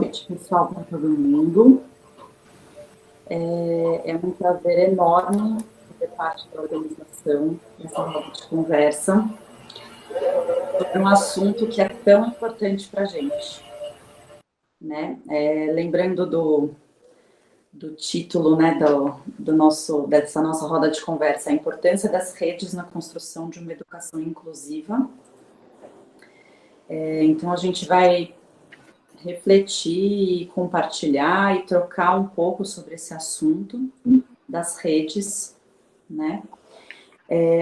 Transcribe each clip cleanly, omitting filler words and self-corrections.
noite, pessoal, para todo mundo. É um prazer enorme fazer parte da organização dessa roda de conversa sobre um assunto que é tão importante para a gente, né? Lembrando do título, né, dessa nossa roda de conversa, a importância das redes na construção de uma educação inclusiva. Então, a gente vai refletir, compartilhar e trocar um pouco sobre esse assunto das redes, né?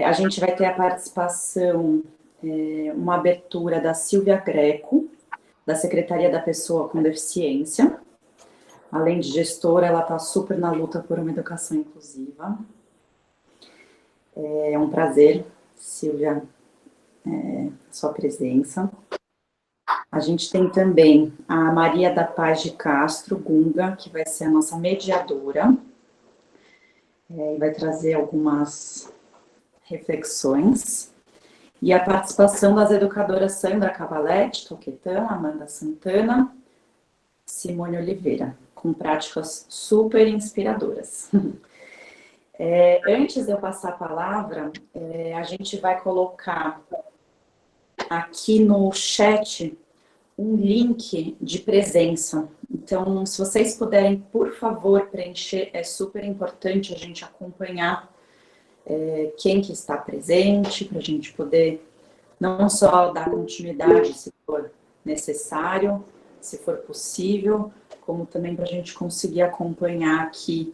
A gente vai ter a participação, uma abertura da Silvia Greco, da Secretaria da Pessoa com Deficiência. Além de gestora, ela está super na luta por uma educação inclusiva. É um prazer, Silvia, sua presença. A gente tem também a Maria da Paz de Castro, Gunga, que vai ser a nossa mediadora, e vai trazer algumas reflexões. E a participação das educadoras Sandra Cavaletti, Toquetã, Amanda Santana, Simone Oliveira, com práticas super inspiradoras. Antes de eu passar a palavra, a gente vai colocar aqui no chat um link de presença. Então, se vocês puderem, por favor, preencher, é super importante a gente acompanhar quem que está presente, para a gente poder não só dar continuidade, se for necessário, se for possível, como também para a gente conseguir acompanhar aqui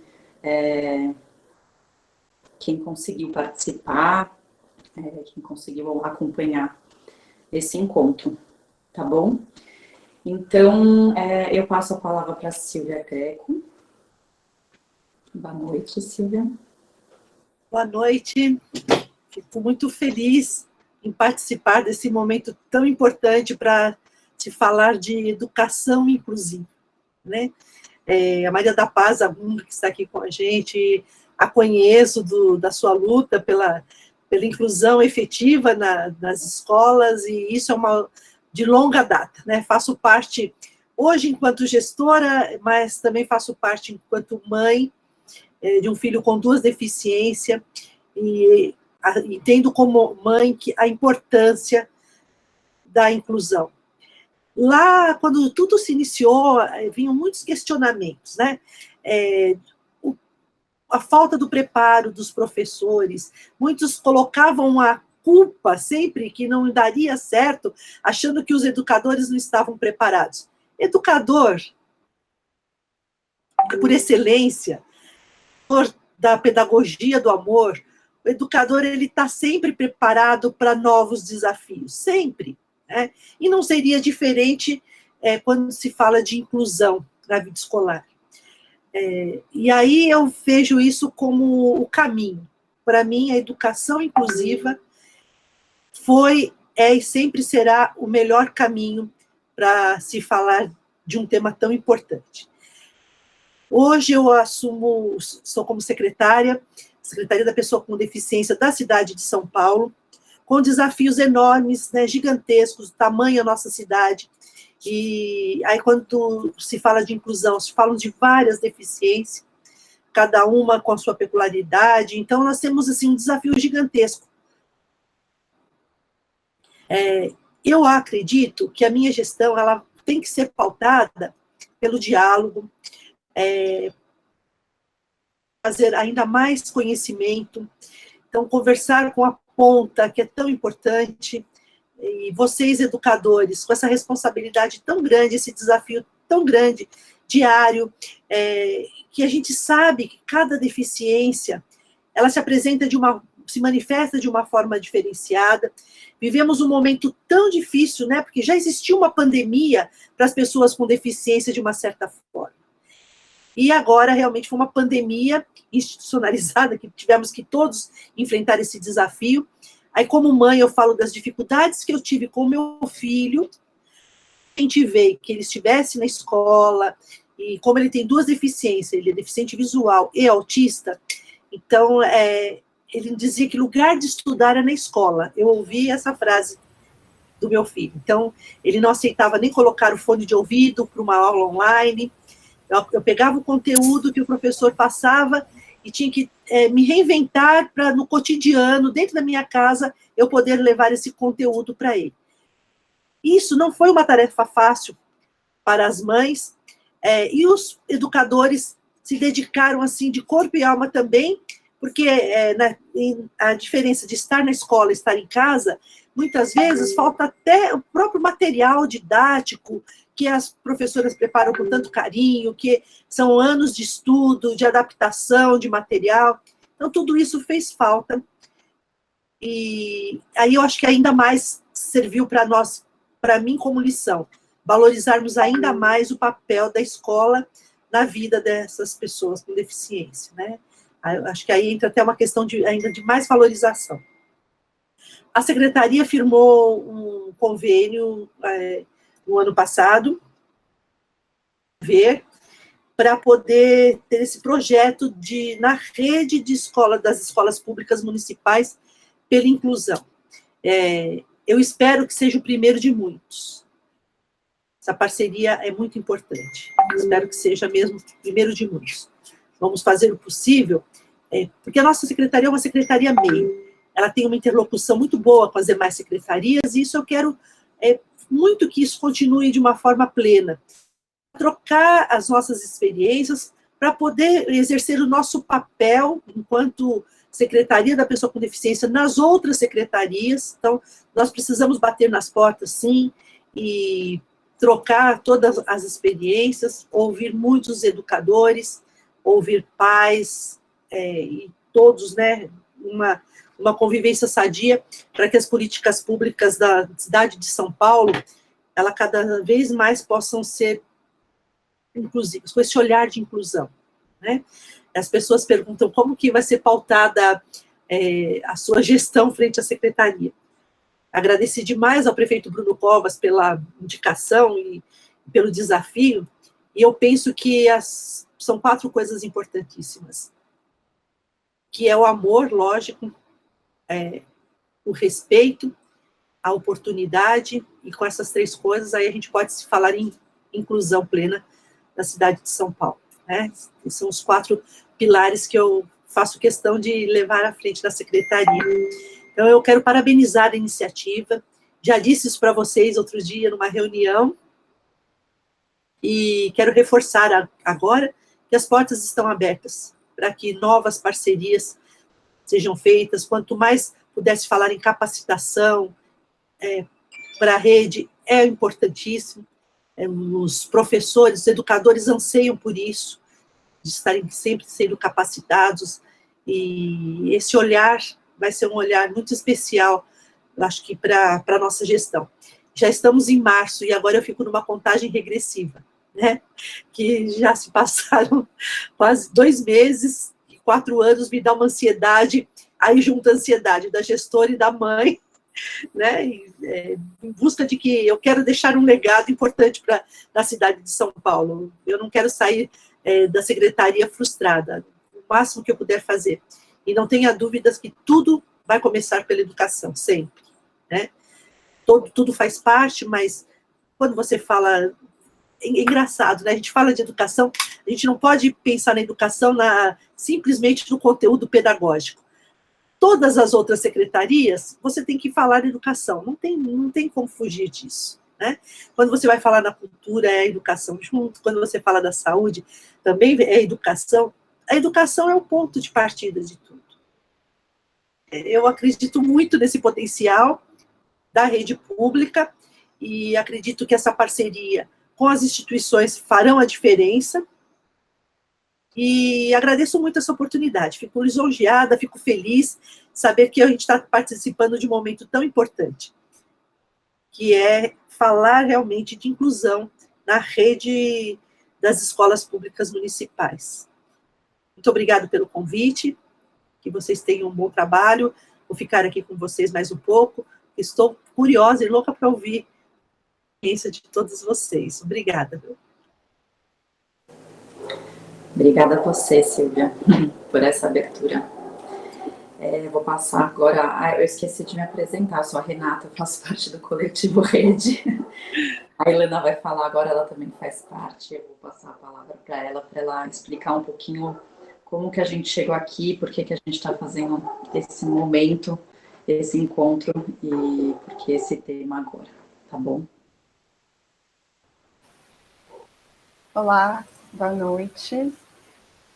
quem conseguiu participar, quem conseguiu acompanhar esse encontro, tá bom? Então, eu passo a palavra para a Silvia Greco. Boa noite, Silvia. Boa noite. Fico muito feliz em participar desse momento tão importante para se falar de educação inclusiva, né? A Maria da Paz, a Gunga, que está aqui com a gente, a conheço da sua luta pela inclusão efetiva nas escolas, e isso é de longa data, né? Faço parte, hoje, enquanto gestora, mas também faço parte enquanto mãe de um filho com 2 deficiências, e tendo como mãe a importância da inclusão. Lá, quando tudo se iniciou, vinham muitos questionamentos, né? A falta do preparo dos professores, muitos colocavam a culpa sempre que não daria certo, achando que os educadores não estavam preparados. Educador, por excelência, da pedagogia do amor, o educador ele está sempre preparado para novos desafios, sempre. Né? E não seria diferente quando se fala de inclusão na vida escolar. E aí eu vejo isso como o caminho. Para mim, a educação inclusiva é e sempre será o melhor caminho para se falar de um tema tão importante. Hoje eu sou como Secretaria da Pessoa com Deficiência da cidade de São Paulo, com desafios enormes, né, gigantescos, tamanho a nossa cidade. E aí, quando se fala de inclusão, se falam de várias deficiências, cada uma com a sua peculiaridade. Então, nós temos assim, um desafio gigantesco. Eu acredito que a minha gestão ela tem que ser pautada pelo diálogo, fazer ainda mais conhecimento, então conversar com a ponta, que é tão importante, e vocês, educadores, com essa responsabilidade tão grande, esse desafio tão grande, diário, que a gente sabe que cada deficiência, ela se manifesta de uma forma diferenciada. Vivemos um momento tão difícil, né, porque já existiu uma pandemia para as pessoas com deficiência de uma certa forma. E agora, realmente, foi uma pandemia institucionalizada, que tivemos que todos enfrentar esse desafio. Aí, como mãe, eu falo das dificuldades que eu tive com o meu filho. A gente vê que ele estivesse na escola, e como ele tem 2 deficiências, ele é deficiente visual e autista, então, ele dizia que lugar de estudar é na escola. Eu ouvi essa frase do meu filho. Então, ele não aceitava nem colocar o fone de ouvido para uma aula online. Eu pegava o conteúdo que o professor passava e tinha que me reinventar para, no cotidiano, dentro da minha casa, eu poder levar esse conteúdo para ele. Isso não foi uma tarefa fácil para as mães, e os educadores se dedicaram assim de corpo e alma também, porque a diferença de estar na escola e estar em casa, muitas vezes falta até o próprio material didático que as professoras preparam com tanto carinho, que são anos de estudo, de adaptação de material. Então, tudo isso fez falta. E aí eu acho que ainda mais serviu para nós, para mim como lição, valorizarmos ainda mais o papel da escola na vida dessas pessoas com deficiência, né? Acho que aí entra até uma questão ainda de mais valorização. A secretaria firmou um convênio no ano passado, para poder ter esse projeto na rede de das escolas públicas municipais pela inclusão. Eu espero que seja o primeiro de muitos. Essa parceria é muito importante. Espero que seja mesmo o primeiro de muitos. Vamos fazer o possível, porque a nossa secretaria é uma secretaria meio. Ela tem uma interlocução muito boa com as demais secretarias, e isso eu quero muito que isso continue de uma forma plena. Trocar as nossas experiências para poder exercer o nosso papel enquanto Secretaria da Pessoa com Deficiência nas outras secretarias. Então, nós precisamos bater nas portas, sim, e trocar todas as experiências, ouvir muitos educadores, ouvir pais, e todos, né, uma convivência sadia para que as políticas públicas da cidade de São Paulo, ela cada vez mais possam ser inclusivos, com esse olhar de inclusão, né? As pessoas perguntam como que vai ser pautada a sua gestão frente à secretaria. Agradeci demais ao prefeito Bruno Covas pela indicação e pelo desafio, e eu penso que são 4 coisas importantíssimas, que é o amor, lógico, o respeito, a oportunidade, e com essas 3 coisas, aí a gente pode se falar em inclusão plena na cidade de São Paulo, né? Esses são os 4 pilares que eu faço questão de levar à frente da secretaria. Então, eu quero parabenizar a iniciativa, já disse isso para vocês outro dia, numa reunião, e quero reforçar agora que as portas estão abertas para que novas parcerias sejam feitas. Quanto mais pudesse falar em capacitação para a rede, é importantíssimo. Os professores, os educadores anseiam por isso, de estarem sempre sendo capacitados, e esse olhar vai ser um olhar muito especial, eu acho que para a nossa gestão. Já estamos em março, e agora eu fico numa contagem regressiva, né? Que já se passaram quase 2 meses, e 4 anos me dá uma ansiedade, aí junta a ansiedade da gestora e da mãe, né, em busca de que eu quero deixar um legado importante para a cidade de São Paulo. Eu não quero sair da secretaria frustrada, o máximo que eu puder fazer. E não tenha dúvidas que tudo vai começar pela educação, sempre, né? Tudo faz parte, mas quando você fala... É engraçado, né? A gente fala de educação, a gente não pode pensar na educação simplesmente no conteúdo pedagógico. Todas as outras secretarias, você tem que falar de educação, não tem como fugir disso, né? Quando você vai falar na cultura, é a educação junto, quando você fala da saúde, também é a educação é o ponto de partida de tudo. Eu acredito muito nesse potencial da rede pública, e acredito que essa parceria com as instituições farão a diferença, e agradeço muito essa oportunidade, fico lisonjeada, fico feliz saber que a gente está participando de um momento tão importante, que é falar realmente de inclusão na rede das escolas públicas municipais. Muito obrigada pelo convite, que vocês tenham um bom trabalho, vou ficar aqui com vocês mais um pouco, estou curiosa e louca para ouvir a experiência de todos vocês. Obrigada. Obrigada a você, Silvia, por essa abertura. Vou passar agora. Eu esqueci de me apresentar, eu sou a Renata, faço parte do coletivo Rede. A Helena vai falar agora, ela também faz parte. Eu vou passar a palavra para ela explicar um pouquinho como que a gente chegou aqui, por que que a gente está fazendo esse momento, esse encontro e por que esse tema agora, tá bom? Olá, boa noite.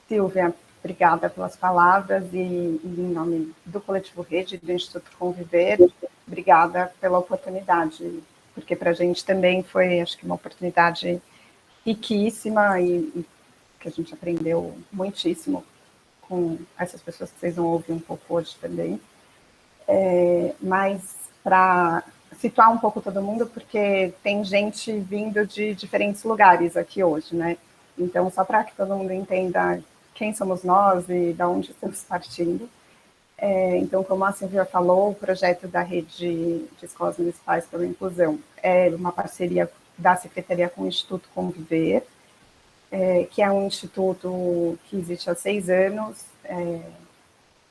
Silvia, obrigada pelas palavras e em nome do Coletivo Rede do Instituto Conviver, obrigada pela oportunidade, porque para a gente também foi, acho que, uma oportunidade riquíssima e que a gente aprendeu muitíssimo com essas pessoas que vocês vão ouvir um pouco hoje também. Mas para situar um pouco todo mundo, porque tem gente vindo de diferentes lugares aqui hoje, né? Então, só para que todo mundo entenda quem somos nós e de onde estamos partindo. Então, como a Silvia falou, o projeto da Rede de Escolas Municipais pela Inclusão é uma parceria da Secretaria com o Instituto Conviver, que é um instituto que existe há 6 anos,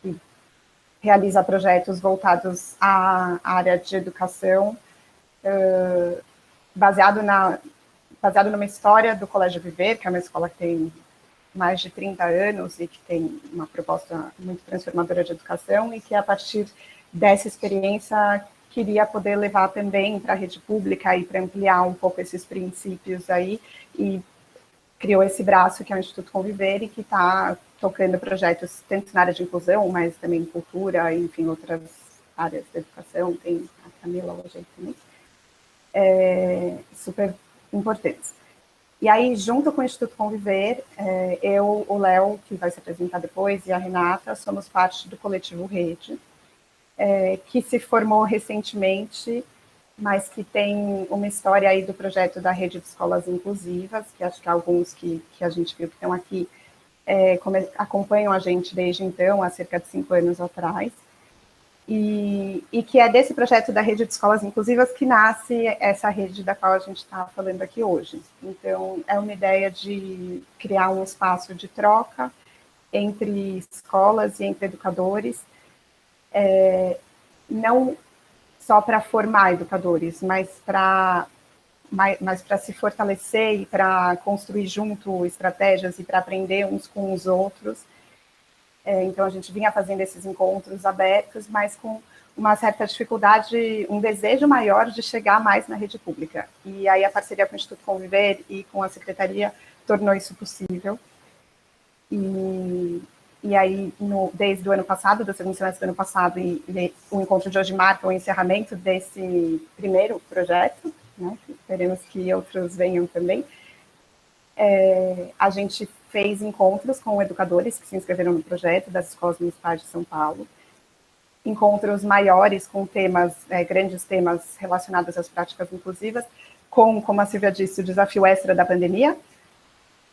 que realiza projetos voltados à área de educação, baseado numa história do Colégio Viver, que é uma escola que tem mais de 30 anos e que tem uma proposta muito transformadora de educação e que, a partir dessa experiência, queria poder levar também para a rede pública e para ampliar um pouco esses princípios aí, e criou esse braço que é o Instituto Conviver e que está tocando projetos tanto na área de inclusão, mas também cultura, enfim, outras áreas da educação, tem a Camila hoje também, super importantes. E aí, junto com o Instituto Conviver, eu, o Léo, que vai se apresentar depois, e a Renata, somos parte do coletivo Rede, que se formou recentemente, mas que tem uma história aí do projeto da Rede de Escolas Inclusivas, que acho que alguns que a gente viu que estão aqui acompanham a gente desde então, há cerca de 5 anos atrás, e que é desse projeto da Rede de Escolas Inclusivas que nasce essa rede da qual a gente está falando aqui hoje. Então, é uma ideia de criar um espaço de troca entre escolas e entre educadores, não só para formar educadores, mas para se fortalecer e para construir junto estratégias e para aprender uns com os outros. Então, a gente vinha fazendo esses encontros abertos, mas com uma certa dificuldade, um desejo maior de chegar mais na rede pública. E aí a parceria com o Instituto Conviver e com a Secretaria tornou isso possível. E aí, desde o ano passado, do segundo semestre do ano passado, e o encontro de hoje marca o encerramento desse primeiro projeto, né? Esperemos que outros venham também. A gente fez encontros com educadores que se inscreveram no projeto das escolas municipais de São Paulo, encontros maiores com temas, grandes temas relacionados às práticas inclusivas, como a Silvia disse, o desafio extra da pandemia,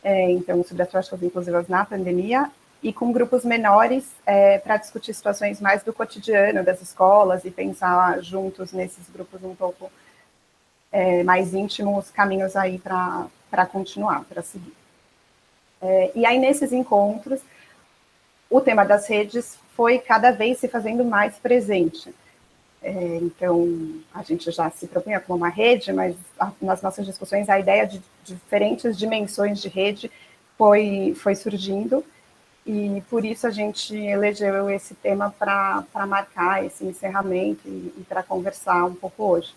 então, sobre as práticas inclusivas na pandemia, e com grupos menores para discutir situações mais do cotidiano das escolas e pensar juntos nesses grupos um pouco mais íntimos, caminhos aí para continuar, para seguir. E aí, nesses encontros, o tema das redes foi cada vez se fazendo mais presente. Então, a gente já se propunha como uma rede, mas nas nossas discussões a ideia de diferentes dimensões de rede foi surgindo, e por isso a gente elegeu esse tema para marcar esse encerramento e para conversar um pouco hoje.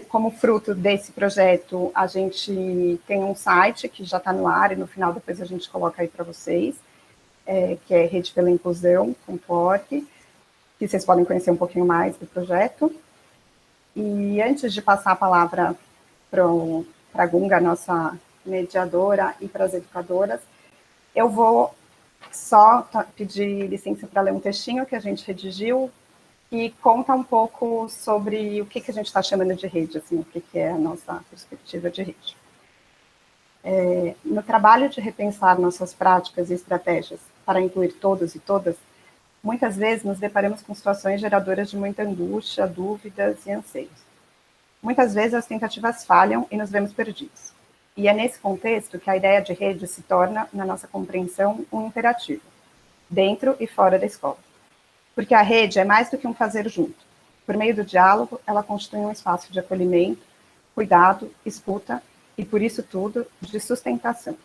Como fruto desse projeto, a gente tem um site que já está no ar, e no final depois a gente coloca aí para vocês, que é redepelainclusão.org, que vocês podem conhecer um pouquinho mais do projeto. E antes de passar a palavra para a Gunga, nossa mediadora, e para as educadoras, eu vou só pedir licença para ler um textinho que a gente redigiu, e conta um pouco sobre o que a gente está chamando de rede, assim, o que é a nossa perspectiva de rede. No trabalho de repensar nossas práticas e estratégias para incluir todos e todas, muitas vezes nos deparamos com situações geradoras de muita angústia, dúvidas e anseios. Muitas vezes as tentativas falham e nos vemos perdidos. E é nesse contexto que a ideia de rede se torna, na nossa compreensão, um imperativo. dentro e fora da escola. Porque a rede é mais do que um fazer junto. Por meio do diálogo, ela constitui um espaço de acolhimento, cuidado, escuta e, por isso tudo, de sustentação.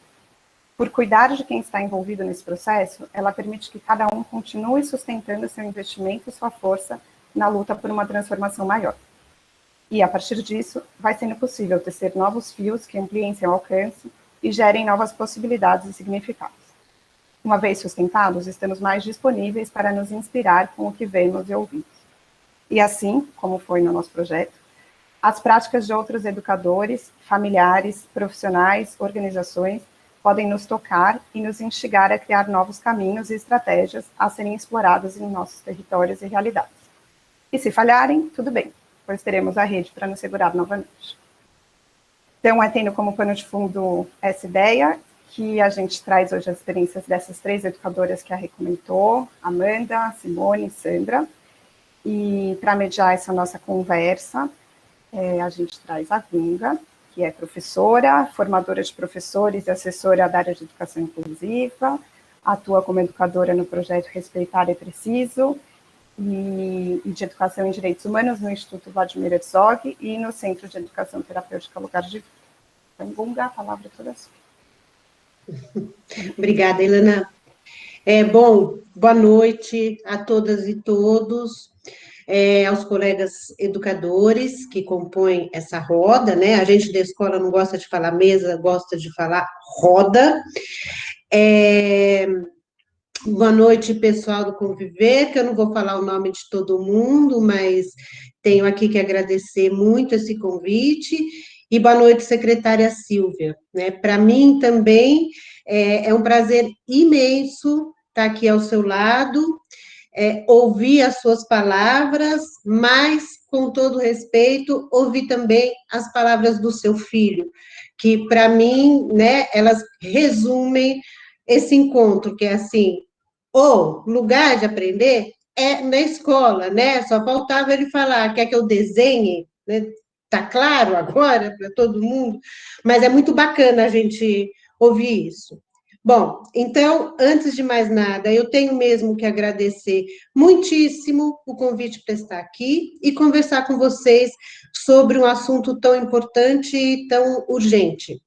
Por cuidar de quem está envolvido nesse processo, ela permite que cada um continue sustentando seu investimento e sua força na luta por uma transformação maior. E, a partir disso, vai sendo possível tecer novos fios que ampliem seu alcance e gerem novas possibilidades e significados. Uma vez sustentados, estamos mais disponíveis para nos inspirar com o que vemos e ouvimos. E assim, como foi no nosso projeto, as práticas de outros educadores, familiares, profissionais, organizações, podem nos tocar e nos instigar a criar novos caminhos e estratégias a serem explorados em nossos territórios e realidades. E se falharem, tudo bem, pois teremos a rede para nos segurar novamente. Então, tendo como pano de fundo essa ideia, que a gente traz hoje as experiências dessas 3 educadoras que a Rê comentou, Amanda, Simone e Sandra. E para mediar essa nossa conversa, a gente traz a Gunga, que é professora, formadora de professores e assessora da área de educação inclusiva, atua como educadora no projeto Respeitar é Preciso, e de Educação em Direitos Humanos no Instituto Vladimir Herzog e no Centro de Educação Terapêutica Lugar de Vida. Então, Gunga, a palavra é toda sua. Obrigada, Helena. Bom, boa noite a todas e todos. Aos colegas educadores que compõem essa roda, né? A gente da escola não gosta de falar mesa, gosta de falar roda. Boa noite, pessoal do Conviver, que eu não vou falar o nome de todo mundo, mas tenho aqui que agradecer muito esse convite. E boa noite, secretária Silvia. Né? Para mim também é um prazer imenso estar aqui ao seu lado, ouvir as suas palavras, mas, com todo respeito, ouvir também as palavras do seu filho, que, para mim, né, elas resumem esse encontro, que é assim, o lugar de aprender é na escola, né? Só faltava ele falar, quer que eu desenhe? Né? Tá claro agora para todo mundo? Mas é muito bacana a gente ouvir isso. Bom, então, antes de mais nada, eu tenho mesmo que agradecer muitíssimo o convite para estar aqui e conversar com vocês sobre um assunto tão importante e tão urgente.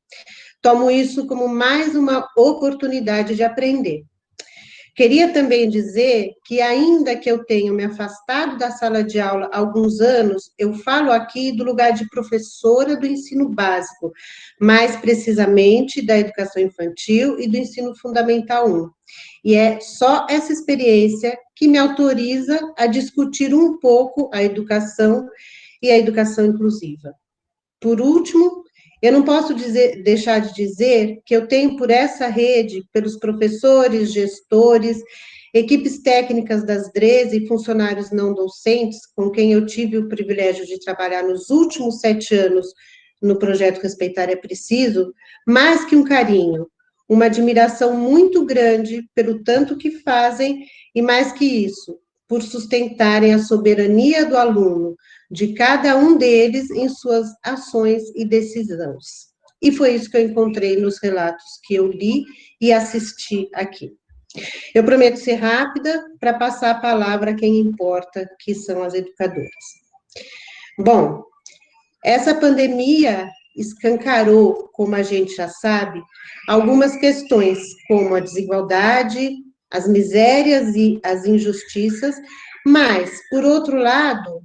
Tomo isso como mais uma oportunidade de aprender. Queria também dizer que, ainda que eu tenha me afastado da sala de aula há alguns anos, eu falo aqui do lugar de professora do ensino básico, mais precisamente da educação infantil e do ensino fundamental 1. E é só essa experiência que me autoriza a discutir um pouco a educação e a educação inclusiva. Por último, eu não posso deixar de dizer que eu tenho por essa rede, pelos professores, gestores, equipes técnicas das DREs e funcionários não docentes, com quem eu tive o privilégio de trabalhar nos últimos 7 anos no projeto Respeitar é Preciso, mais que um carinho, uma admiração muito grande pelo tanto que fazem e, mais que isso, por sustentarem a soberania do aluno, de cada um deles em suas ações e decisões. E foi isso que eu encontrei nos relatos que eu li e assisti aqui. Eu prometo ser rápida para passar a palavra a quem importa, que são as educadoras. Bom, essa pandemia escancarou, como a gente já sabe, algumas questões, como a desigualdade, as misérias e as injustiças, mas, por outro lado,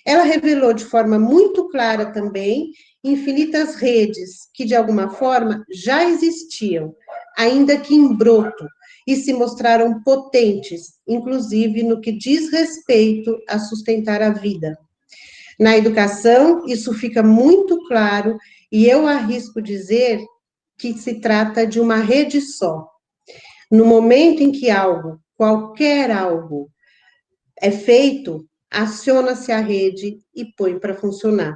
ela revelou de forma muito clara também infinitas redes que, de alguma forma, já existiam, ainda que em broto, e se mostraram potentes, inclusive no que diz respeito a sustentar a vida. Na educação, isso fica muito claro, e eu arrisco dizer que se trata de uma rede só. No momento em que algo, qualquer algo, é feito, aciona-se a rede e põe para funcionar.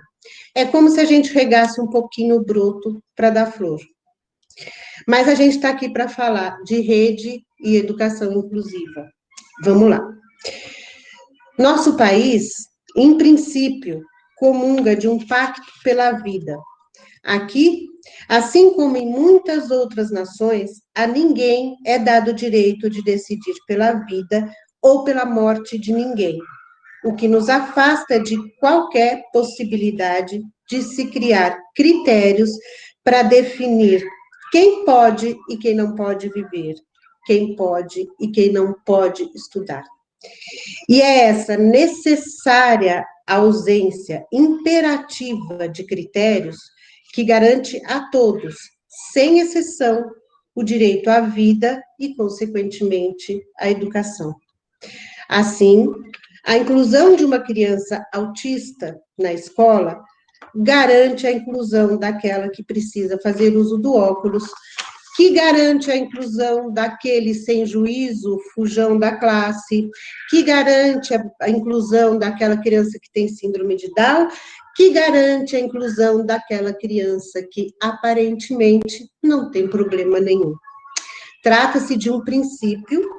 É como se a gente regasse um pouquinho o broto para dar flor. Mas a gente está aqui para falar de rede e educação inclusiva. Vamos lá. Nosso país, em princípio, comunga de um pacto pela vida. Aqui, assim como em muitas outras nações, a ninguém é dado o direito de decidir pela vida ou pela morte de ninguém, o que nos afasta de qualquer possibilidade de se criar critérios para definir quem pode e quem não pode viver, quem pode e quem não pode estudar. E é essa necessária ausência imperativa de critérios que garante a todos, sem exceção, o direito à vida e, consequentemente, à educação. Assim, a inclusão de uma criança autista na escola garante a inclusão daquela que precisa fazer uso do óculos, que garante a inclusão daquele sem juízo, fujão da classe, que garante a inclusão daquela criança que tem síndrome de Down, que garante a inclusão daquela criança que aparentemente não tem problema nenhum. Trata-se de um princípio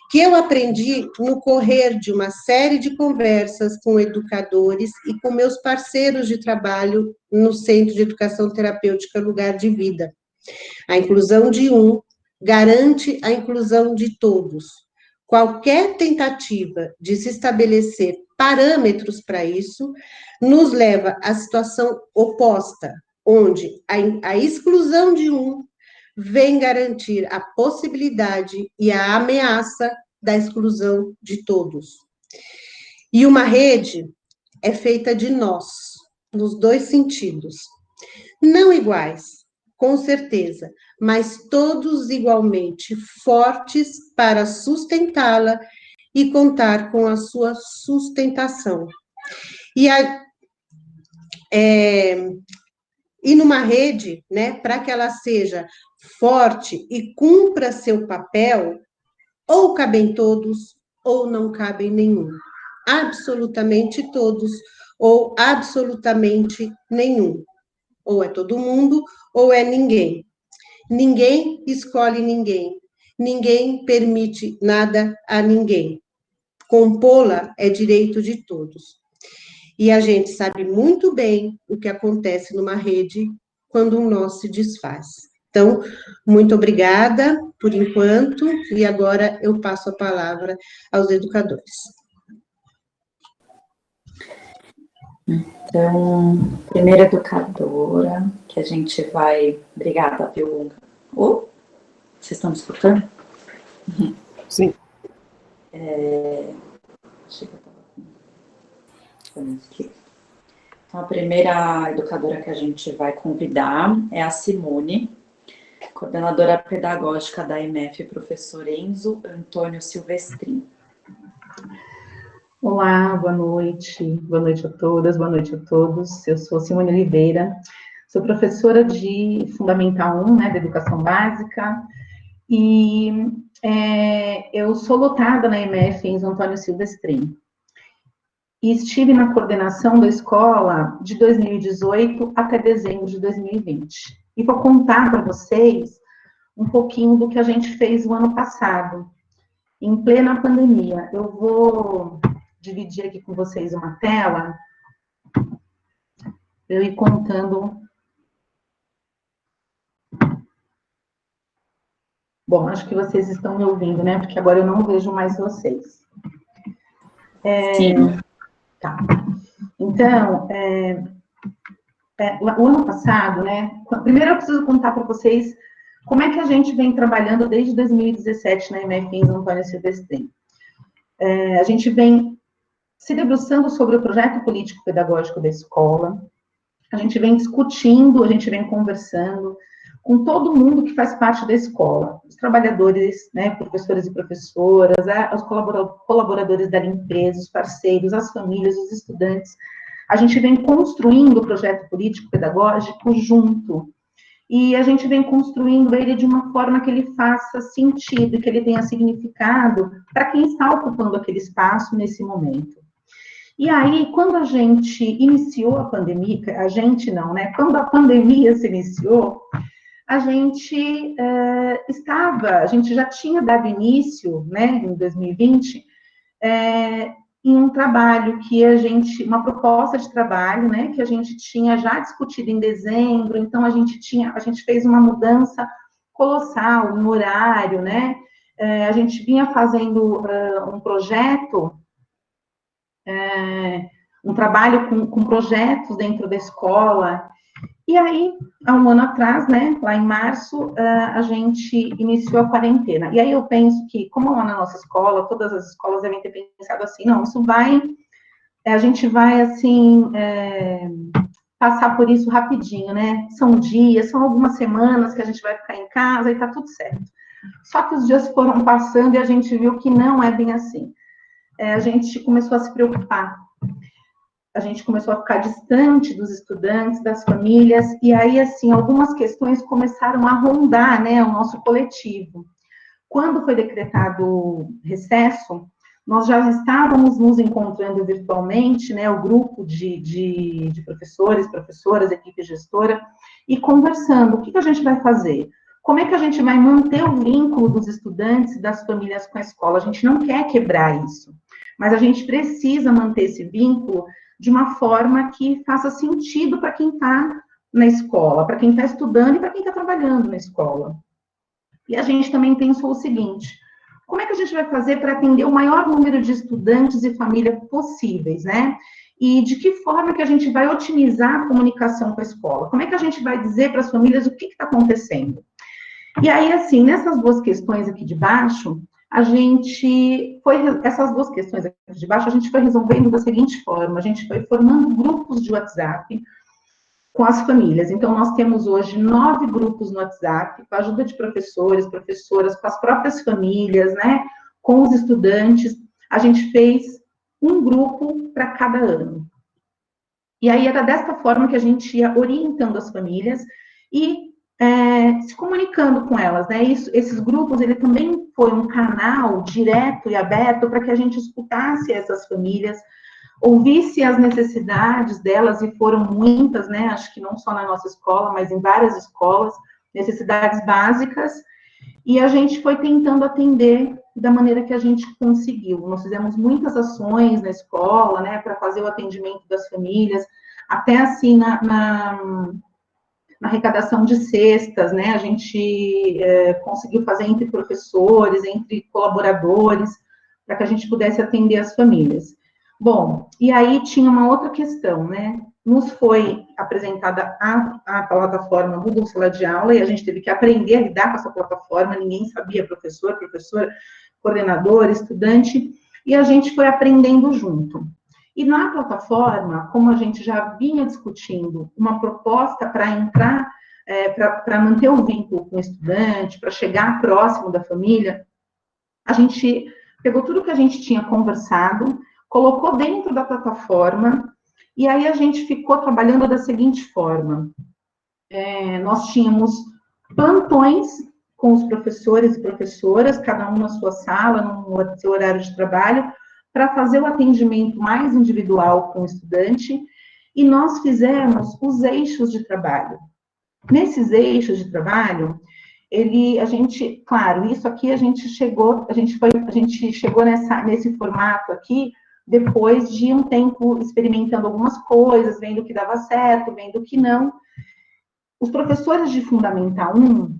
que eu aprendi no correr de uma série de conversas com educadores e com meus parceiros de trabalho no Centro de Educação Terapêutica Lugar de Vida. A inclusão de um garante a inclusão de todos. Qualquer tentativa de se estabelecer parâmetros para isso nos leva à situação oposta, onde a exclusão de um vem garantir a possibilidade e a ameaça da exclusão de todos. E uma rede é feita de nós, nos dois sentidos. Não iguais, com certeza, mas todos igualmente fortes para sustentá-la e contar com a sua sustentação. E numa rede, né, para que ela seja forte e cumpra seu papel, ou cabem todos, ou não cabem nenhum. Absolutamente todos, ou absolutamente nenhum. Ou é todo mundo, ou é ninguém. Ninguém escolhe ninguém. Ninguém permite nada a ninguém. Compô-la é direito de todos. E a gente sabe muito bem o que acontece numa rede quando um nó se desfaz. Então, muito obrigada por enquanto, e agora eu passo a palavra aos educadores. Então, primeira educadora que a gente vai... Obrigada, viu? Vocês estão me escutando? Sim. Achei que eu estava aqui. Então, a primeira educadora que a gente vai convidar é a Simone, coordenadora pedagógica da EMF, professor Enzo Antônio Silvestrin. Olá, boa noite a todas, boa noite a todos. Eu sou Simone Oliveira, sou professora de Fundamental 1, né, da Educação Básica, e eu sou lotada na EMF Enzo Antônio Silvestrin. E estive na coordenação da escola de 2018 até dezembro de 2020. E vou contar para vocês um pouquinho do que a gente fez o ano passado, em plena pandemia. Eu vou dividir aqui com vocês uma tela, eu ir contando. Bom, acho que vocês estão me ouvindo, né? Porque agora eu não vejo mais vocês. Sim. Tá. Então, o ano passado, né? Primeiro eu preciso contar para vocês como é que a gente vem trabalhando desde 2017 na EMF Enzo Antônio Silvestrin. A gente vem se debruçando sobre o projeto político-pedagógico da escola, a gente vem discutindo, a gente vem conversando com todo mundo que faz parte da escola, os trabalhadores, né, professores e professoras, os colaboradores da limpeza, os parceiros, as famílias, os estudantes. A gente vem construindo o projeto político-pedagógico junto, e a gente vem construindo ele de uma forma que ele faça sentido, que ele tenha significado para quem está ocupando aquele espaço nesse momento. E aí, quando a gente iniciou a pandemia, a gente não, né? Quando a pandemia se iniciou, a gente já tinha dado início, né, em 2020, em um trabalho que uma proposta de trabalho, né, que a gente tinha já discutido em dezembro, então a gente fez uma mudança colossal no horário, né, a gente vinha fazendo um projeto, um trabalho com projetos dentro da escola, e aí, há um ano atrás, né, lá em março, a gente iniciou a quarentena. E aí eu penso que, como lá na nossa escola, todas as escolas devem ter pensado assim, não, a gente vai, assim, passar por isso rapidinho, né? São dias, são algumas semanas que a gente vai ficar em casa e tá tudo certo. Só que os dias foram passando e a gente viu que não é bem assim. A gente começou a se preocupar. A gente começou a ficar distante dos estudantes, das famílias, e aí, assim, algumas questões começaram a rondar, né, o nosso coletivo. Quando foi decretado recesso, nós já estávamos nos encontrando virtualmente, né, o grupo de professores, professoras, equipe gestora, e conversando, o que a gente vai fazer? Como é que a gente vai manter o vínculo dos estudantes e das famílias com a escola? A gente não quer quebrar isso, mas a gente precisa manter esse vínculo de uma forma que faça sentido para quem está na escola, para quem está estudando e para quem está trabalhando na escola. E a gente também pensou o seguinte, como é que a gente vai fazer para atender o maior número de estudantes e famílias possíveis, né? E de que forma que a gente vai otimizar a comunicação com a escola? Como é que a gente vai dizer para as famílias o que está acontecendo? E aí, assim, nessas duas questões aqui de baixo, essas duas questões aqui de baixo, a gente foi resolvendo da seguinte forma, a gente foi formando grupos de WhatsApp com as famílias. Então, nós temos hoje 9 grupos no WhatsApp, com a ajuda de professores, professoras, com as próprias famílias, né, com os estudantes. A gente fez um grupo para cada ano. E aí, era desta forma que a gente ia orientando as famílias e se comunicando com elas, né? Esses grupos, ele também foi um canal direto e aberto para que a gente escutasse essas famílias, ouvisse as necessidades delas, e foram muitas, né? Acho que não só na nossa escola, mas em várias escolas, necessidades básicas, e a gente foi tentando atender da maneira que a gente conseguiu. Nós fizemos muitas ações na escola, né, para fazer o atendimento das famílias, até assim na arrecadação de cestas, né, a gente conseguiu fazer entre professores, entre colaboradores, para que a gente pudesse atender as famílias. Bom, e aí tinha uma outra questão, né, nos foi apresentada a plataforma Google Sala de Aula, e a gente teve que aprender a lidar com essa plataforma, ninguém sabia, professora, coordenador, estudante, e a gente foi aprendendo junto. E na plataforma, como a gente já vinha discutindo uma proposta para entrar, para manter o vínculo com o estudante, para chegar próximo da família, a gente pegou tudo que a gente tinha conversado, colocou dentro da plataforma, e aí a gente ficou trabalhando da seguinte forma. Nós tínhamos plantões com os professores e professoras, cada um na sua sala, no seu horário de trabalho, para fazer o atendimento mais individual com o estudante, e nós fizemos os eixos de trabalho. Nesses eixos de trabalho, claro, isso aqui a gente chegou nesse formato aqui, depois de um tempo experimentando algumas coisas, vendo o que dava certo, vendo o que não. Os professores de Fundamental 1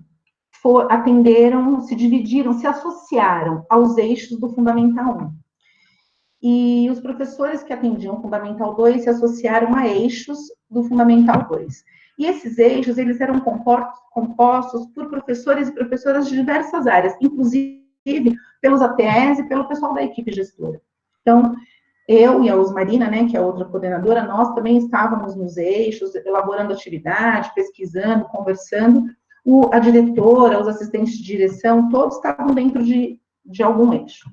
atenderam, se dividiram, se associaram aos eixos do Fundamental 1. E os professores que atendiam o Fundamental 2 se associaram a eixos do Fundamental 2. E esses eixos, eles eram compostos por professores e professoras de diversas áreas, inclusive pelos ATEs e pelo pessoal da equipe gestora. Então, eu e a Osmarina, né, que é a outra coordenadora, nós também estávamos nos eixos, elaborando atividade, pesquisando, conversando. A diretora, os assistentes de direção, todos estavam dentro de algum eixo.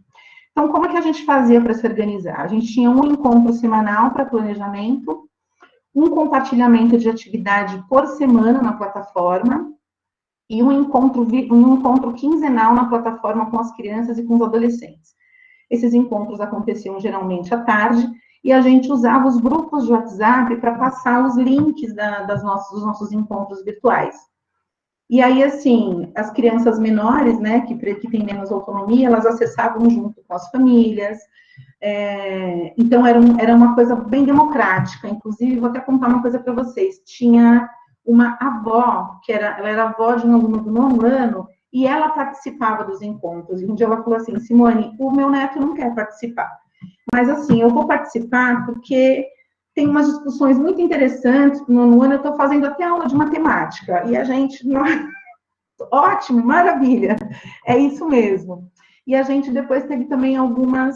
Então, como é que a gente fazia para se organizar? A gente tinha um encontro semanal para planejamento, um compartilhamento de atividade por semana na plataforma e um encontro quinzenal na plataforma com as crianças e com os adolescentes. Esses encontros aconteciam geralmente à tarde e a gente usava os grupos de WhatsApp para passar os links dos nossos encontros virtuais. E aí, assim, as crianças menores, né, que têm menos autonomia, elas acessavam junto com as famílias, Então, era uma coisa bem democrática. Inclusive, vou até contar uma coisa para vocês. Tinha uma avó, ela era avó de um aluno do 9º ano, e ela participava dos encontros. E um dia ela falou assim, Simone, o meu neto não quer participar. Mas, assim, eu vou participar porque tem umas discussões muito interessantes. No 9º ano, eu estou fazendo até aula de matemática. E a gente... Ótimo, maravilha. É isso mesmo. E a gente depois teve também alguns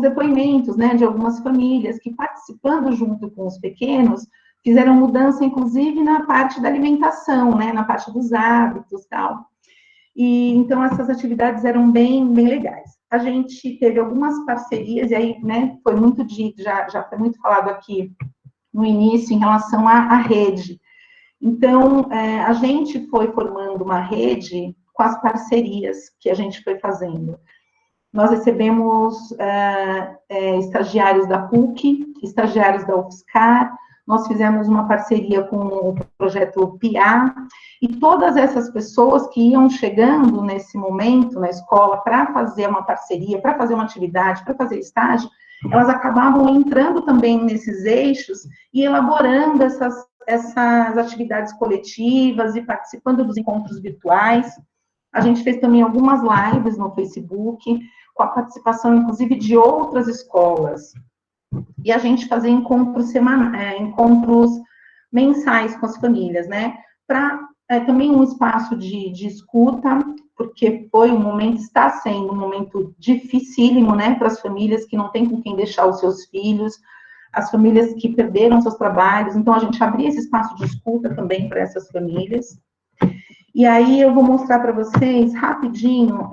depoimentos, né, de algumas famílias que, participando junto com os pequenos, fizeram mudança, inclusive, na parte da alimentação, né, na parte dos hábitos e tal. E, então, essas atividades eram bem, bem legais. A gente teve algumas parcerias, e aí, né, foi muito dito, já foi muito falado aqui no início, em relação à rede. Então, a gente foi formando uma rede com as parcerias que a gente foi fazendo. Nós recebemos estagiários da PUC, estagiários da UFSCar, nós fizemos uma parceria com o projeto PIA, e todas essas pessoas que iam chegando nesse momento na escola para fazer uma parceria, para fazer uma atividade, para fazer estágio, elas acabavam entrando também nesses eixos e elaborando essas atividades coletivas e participando dos encontros virtuais. A gente fez também algumas lives no Facebook, com a participação, inclusive, de outras escolas. E a gente fazia encontros mensais com as famílias, né? Para também um espaço de escuta, porque está sendo um momento dificílimo, né? Para as famílias que não têm com quem deixar os seus filhos, as famílias que perderam seus trabalhos. Então, a gente abria esse espaço de escuta também para essas famílias. E aí eu vou mostrar para vocês, rapidinho,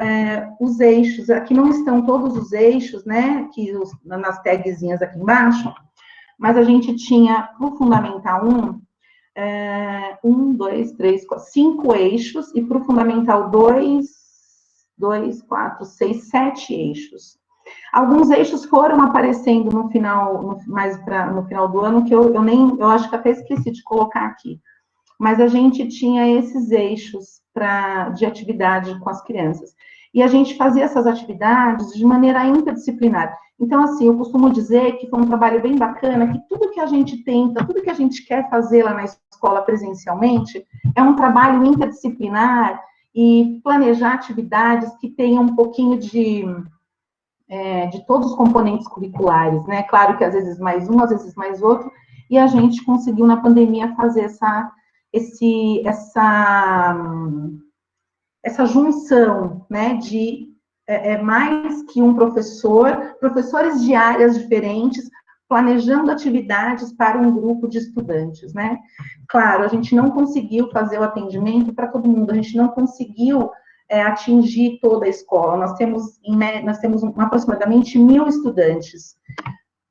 os eixos. Aqui não estão todos os eixos, né, aqui nas tagzinhas aqui embaixo, mas a gente tinha, para o Fundamental 1, 2, 3, 4, 5 eixos, e para o Fundamental 2, 4, 6, 7 eixos. Alguns eixos foram aparecendo no final do ano, que eu acho que até esqueci de colocar aqui. Mas a gente tinha esses eixos de atividade com as crianças. E a gente fazia essas atividades de maneira interdisciplinar. Então, assim, eu costumo dizer que foi um trabalho bem bacana, que tudo que a gente tenta, tudo que a gente quer fazer lá na escola presencialmente, é um trabalho interdisciplinar e planejar atividades que tenham um pouquinho de todos os componentes curriculares, né? Claro que às vezes mais um, às vezes mais outro, e a gente conseguiu na pandemia fazer essa junção, né, de mais que um professores de áreas diferentes, planejando atividades para um grupo de estudantes, né? Claro, a gente não conseguiu fazer o atendimento para todo mundo, a gente não conseguiu atingir toda a escola. Nós temos aproximadamente 1.000 estudantes.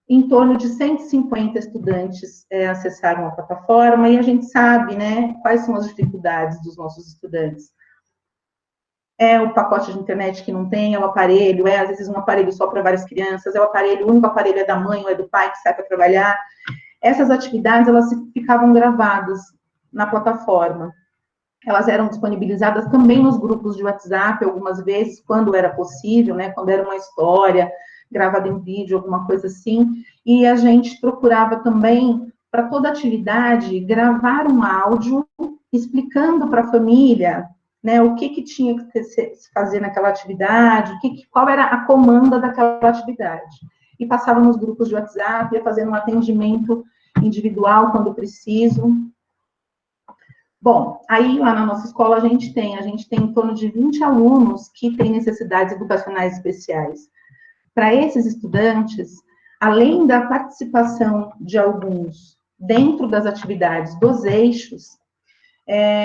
Em torno de 150 estudantes acessaram a plataforma, e a gente sabe, né, quais são as dificuldades dos nossos estudantes. É o pacote de internet que não tem, é o aparelho, às vezes um aparelho só para várias crianças, o único aparelho é da mãe ou é do pai que sai para trabalhar. Essas atividades, elas ficavam gravadas na plataforma. Elas eram disponibilizadas também nos grupos de WhatsApp, algumas vezes, quando era possível, né, quando era uma história gravada em vídeo, alguma coisa assim, e a gente procurava também, para toda atividade, gravar um áudio explicando para a família, né, o que tinha que se fazer naquela atividade, qual era a comanda daquela atividade. E passava nos grupos de WhatsApp, ia fazendo um atendimento individual quando preciso. Bom, aí lá na nossa escola a gente tem em torno de 20 alunos que têm necessidades educacionais especiais. Para esses estudantes, além da participação de alguns dentro das atividades dos eixos,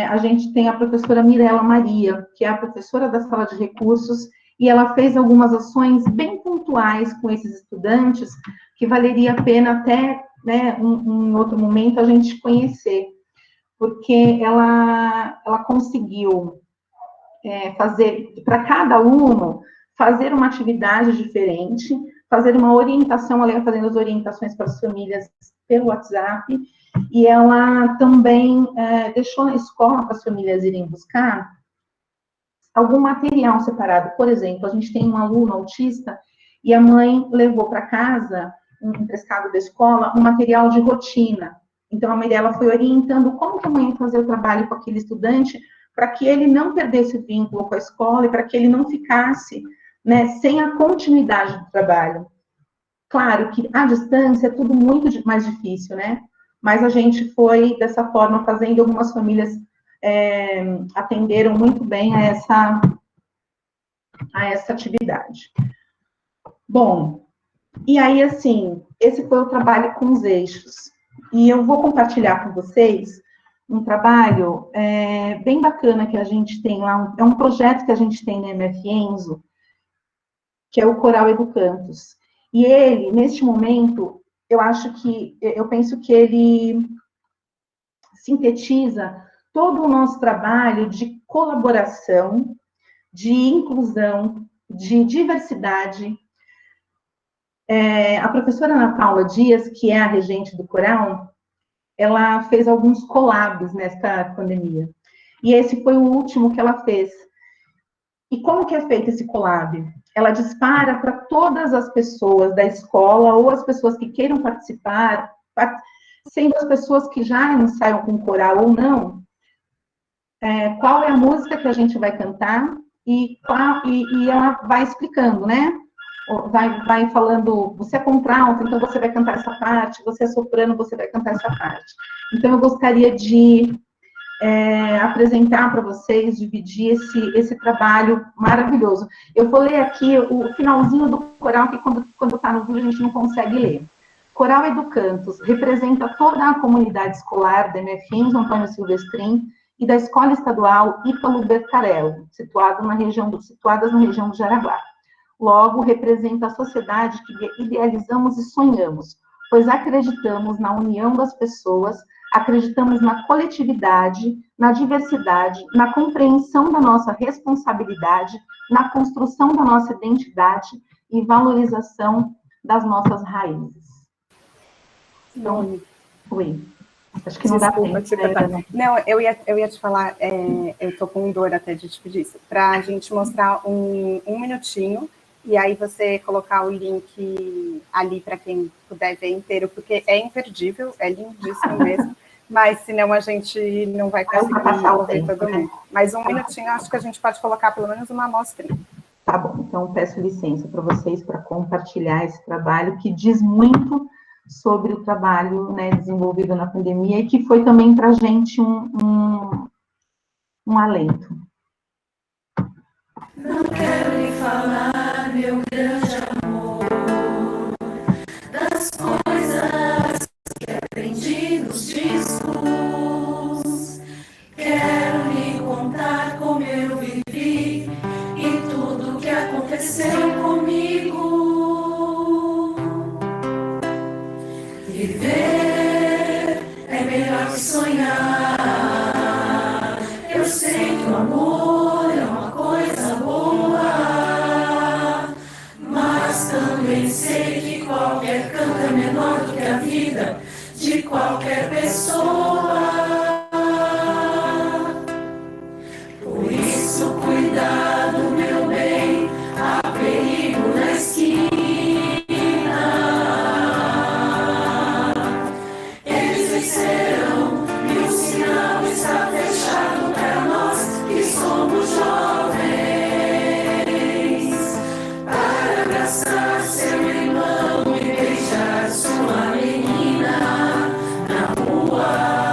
a gente tem a professora Mirela Maria, que é a professora da sala de recursos, e ela fez algumas ações bem pontuais com esses estudantes, que valeria a pena até, né, em outro momento, a gente conhecer, porque ela conseguiu fazer, para cada aluno, fazer uma atividade diferente, fazer uma orientação, ela ia fazendo as orientações para as famílias pelo WhatsApp, e ela também deixou na escola para as famílias irem buscar algum material separado. Por exemplo, a gente tem um aluno autista e a mãe levou para casa, emprestado da escola, um material de rotina. Então, a mãe dela foi orientando como que a mãe ia fazer o trabalho com aquele estudante, para que ele não perdesse o vínculo com a escola e para que ele não ficasse, né, sem a continuidade do trabalho. Claro que à distância é tudo muito mais difícil, né? Mas a gente foi dessa forma fazendo, algumas famílias atenderam muito bem a essa atividade. Bom, e aí, assim, esse foi o trabalho com os eixos. E eu vou compartilhar com vocês um trabalho bem bacana que a gente tem lá, é um projeto que a gente tem na MF Enzo, que é o Coral Educantos. E ele, neste momento, eu penso que ele sintetiza todo o nosso trabalho de colaboração, de inclusão, de diversidade. A professora Ana Paula Dias, que é a regente do coral, ela fez alguns collabs nesta pandemia. E esse foi o último que ela fez. E como que é feito esse collab? Ela dispara para todas as pessoas da escola ou as pessoas que queiram participar, sendo as pessoas que já ensaiam com coral ou não, qual é a música que a gente vai cantar e ela vai explicando, né? Vai falando, você é contralto, então você vai cantar essa parte, você é soprano, você vai cantar essa parte. Então, eu gostaria de apresentar para vocês, dividir esse trabalho maravilhoso. Eu vou ler aqui o finalzinho do coral, que quando está no vídeo a gente não consegue ler. Coral Educantos representa toda a comunidade escolar da MF Enzo Antônio Silvestrin e da Escola Estadual Ítalo Bercarello, situadas na região do Jaraguá. Logo, representa a sociedade que idealizamos e sonhamos, pois acreditamos na união das pessoas, acreditamos na coletividade, na diversidade, na compreensão da nossa responsabilidade, na construção da nossa identidade e valorização das nossas raízes. Então, oi. Acho que não dá tempo. Não, eu ia te falar, eu tô com dor até de te pedir isso, para a gente mostrar um minutinho, e aí você colocar o link ali para quem puder ver inteiro, porque é imperdível, é lindíssimo mesmo, mas senão a gente não vai conseguir ouvir todo mundo. Mas um minutinho, acho que a gente pode colocar pelo menos uma amostrinha. Tá bom, então peço licença para vocês para compartilhar esse trabalho que diz muito sobre o trabalho, né, desenvolvido na pandemia e que foi também para a gente um alento. Não quero lhe falar, meu grande amor, das coisas que aprendi nos discos. Quero lhe contar como eu vivi e tudo que aconteceu comigo. Viver é melhor que sonhar. Eu sei que o amor é uma coisa boa, mas também sei que qualquer canto é menor do que a vida de qualquer pessoa. Por isso, cuidado, meu bem, há perigo na esquina. Eles vencerão e o sinal está fechado para nós que somos jovens, para abraçar seu irmão e beijar sua menina na rua.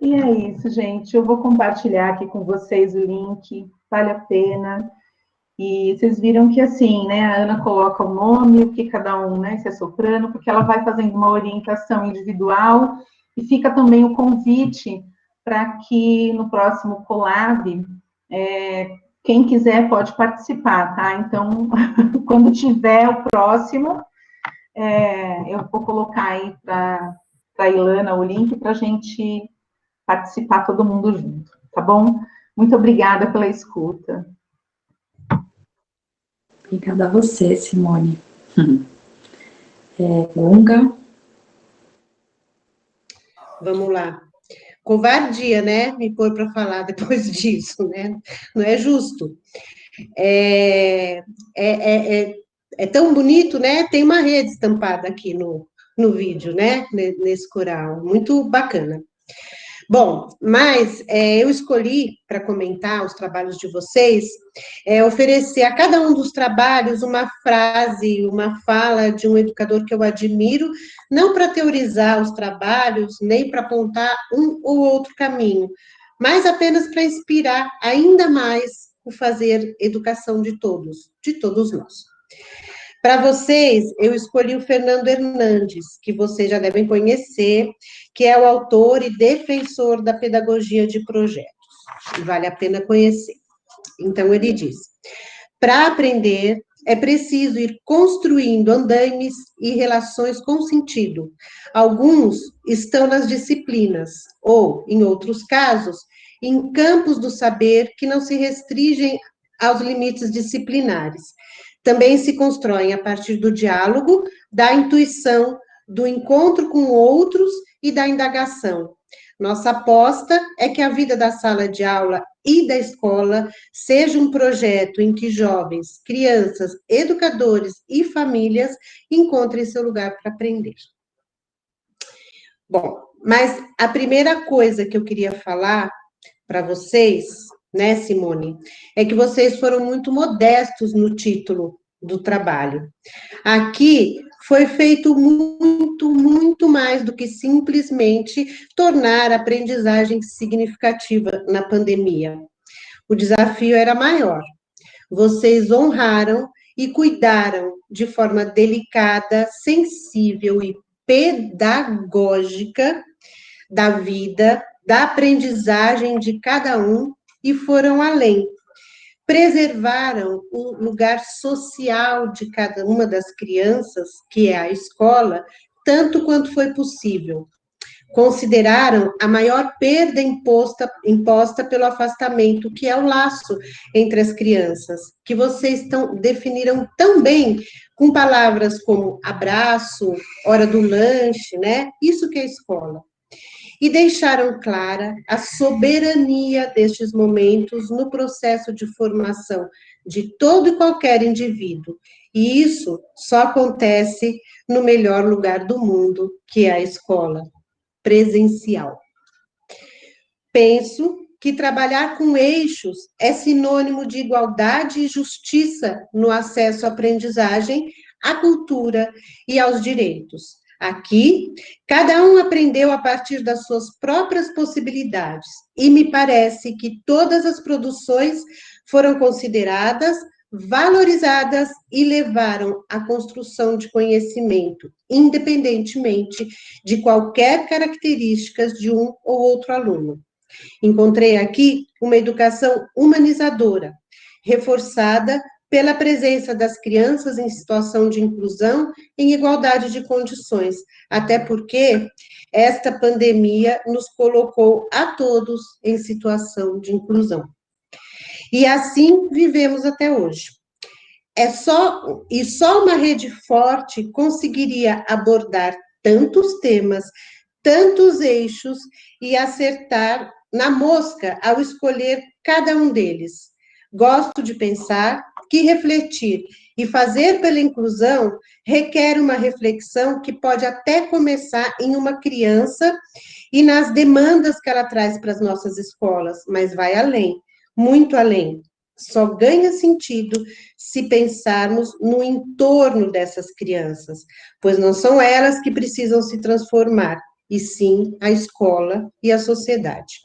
E é isso, gente. Eu vou compartilhar aqui com vocês o link, vale a pena. E vocês viram que, assim, né, a Ana coloca o nome, o que cada um, né, se é soprano, porque ela vai fazendo uma orientação individual e fica também o convite para que no próximo collab, quem quiser pode participar, tá? Então, quando tiver o próximo, eu vou colocar aí para a Ilana o link para a gente participar todo mundo junto, tá bom? Muito obrigada pela escuta. Obrigada a você, Simone. Gunga. Vamos lá. Covardia, né? Me pôr para falar depois disso, né? Não é justo. É tão bonito, né? Tem uma rede estampada aqui no vídeo, né? Nesse coral. Muito bacana. Bom, mas eu escolhi, para comentar os trabalhos de vocês, oferecer a cada um dos trabalhos uma frase, uma fala de um educador que eu admiro, não para teorizar os trabalhos, nem para apontar um ou outro caminho, mas apenas para inspirar ainda mais o fazer educação de todos nós. Para vocês, eu escolhi o Fernando Hernandes, que vocês já devem conhecer, que é o autor e defensor da pedagogia de projetos. Vale a pena conhecer. Então, ele diz: para aprender, é preciso ir construindo andaimes e relações com sentido. Alguns estão nas disciplinas, ou, em outros casos, em campos do saber que não se restringem aos limites disciplinares. Também se constroem a partir do diálogo, da intuição, do encontro com outros e da indagação. Nossa aposta é que a vida da sala de aula e da escola seja um projeto em que jovens, crianças, educadores e famílias encontrem seu lugar para aprender. Bom, mas a primeira coisa que eu queria falar para vocês, né, Simone, é que vocês foram muito modestos no título do trabalho. Aqui foi feito muito mais do que simplesmente tornar a aprendizagem significativa na pandemia. O desafio era maior. Vocês honraram e cuidaram de forma delicada, sensível e pedagógica da vida, da aprendizagem de cada um e foram além. Preservaram o lugar social de cada uma das crianças, que é a escola, tanto quanto foi possível. Consideraram a maior perda imposta pelo afastamento, que é o laço entre as crianças, que vocês definiram tão bem com palavras como abraço, hora do lanche, né? Isso que é escola. E deixaram clara a soberania destes momentos no processo de formação de todo e qualquer indivíduo. E isso só acontece no melhor lugar do mundo, que é a escola, presencial. Penso que trabalhar com eixos é sinônimo de igualdade e justiça no acesso à aprendizagem, à cultura e aos direitos. Aqui, cada um aprendeu a partir das suas próprias possibilidades, e me parece que todas as produções foram consideradas, valorizadas e levaram à construção de conhecimento, independentemente de qualquer características de um ou outro aluno. Encontrei aqui uma educação humanizadora, reforçada pela presença das crianças em situação de inclusão em igualdade de condições, até porque esta pandemia nos colocou a todos em situação de inclusão. E assim vivemos até hoje. Só uma rede forte conseguiria abordar tantos temas, tantos eixos e acertar na mosca ao escolher cada um deles. Gosto de pensar que refletir e fazer pela inclusão requer uma reflexão que pode até começar em uma criança e nas demandas que ela traz para as nossas escolas, mas vai além, muito além. Só ganha sentido se pensarmos no entorno dessas crianças, pois não são elas que precisam se transformar, e sim a escola e a sociedade.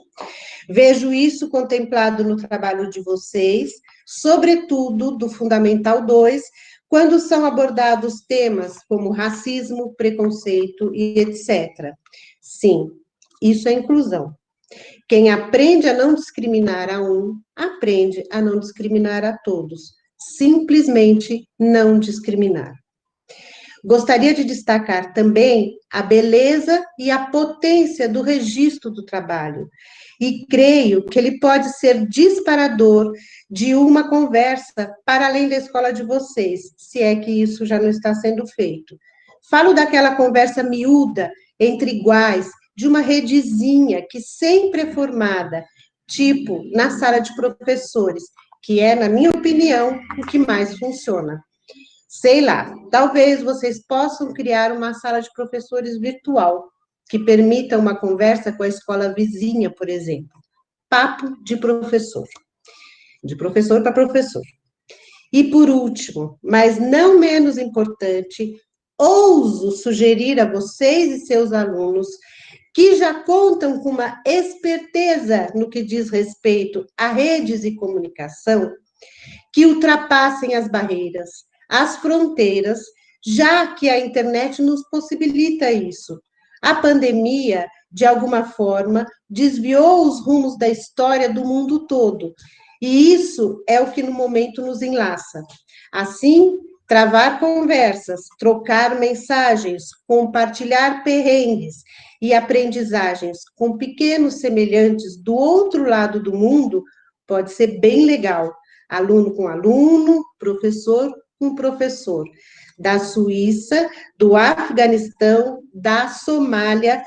Vejo isso contemplado no trabalho de vocês, sobretudo do Fundamental 2, quando são abordados temas como racismo, preconceito e etc. Sim, isso é inclusão. Quem aprende a não discriminar a um, aprende a não discriminar a todos. Simplesmente não discriminar. Gostaria de destacar também a beleza e a potência do registro do trabalho. E creio que ele pode ser disparador de uma conversa para além da escola de vocês, se é que isso já não está sendo feito. Falo daquela conversa miúda, entre iguais, de uma redezinha que sempre é formada, tipo na sala de professores, que é, na minha opinião, o que mais funciona. Sei lá, talvez vocês possam criar uma sala de professores virtual, que permita uma conversa com a escola vizinha, por exemplo. Papo de professor para professor. E por último, mas não menos importante, ouso sugerir a vocês e seus alunos que já contam com uma esperteza no que diz respeito a redes e comunicação, que ultrapassem as barreiras, as fronteiras, já que a internet nos possibilita isso. A pandemia, de alguma forma, desviou os rumos da história do mundo todo, e isso é o que no momento nos enlaça. Assim, travar conversas, trocar mensagens, compartilhar perrengues e aprendizagens com pequenos semelhantes do outro lado do mundo pode ser bem legal. Aluno com aluno, professor com professor. Da Suíça, do Afeganistão, da Somália,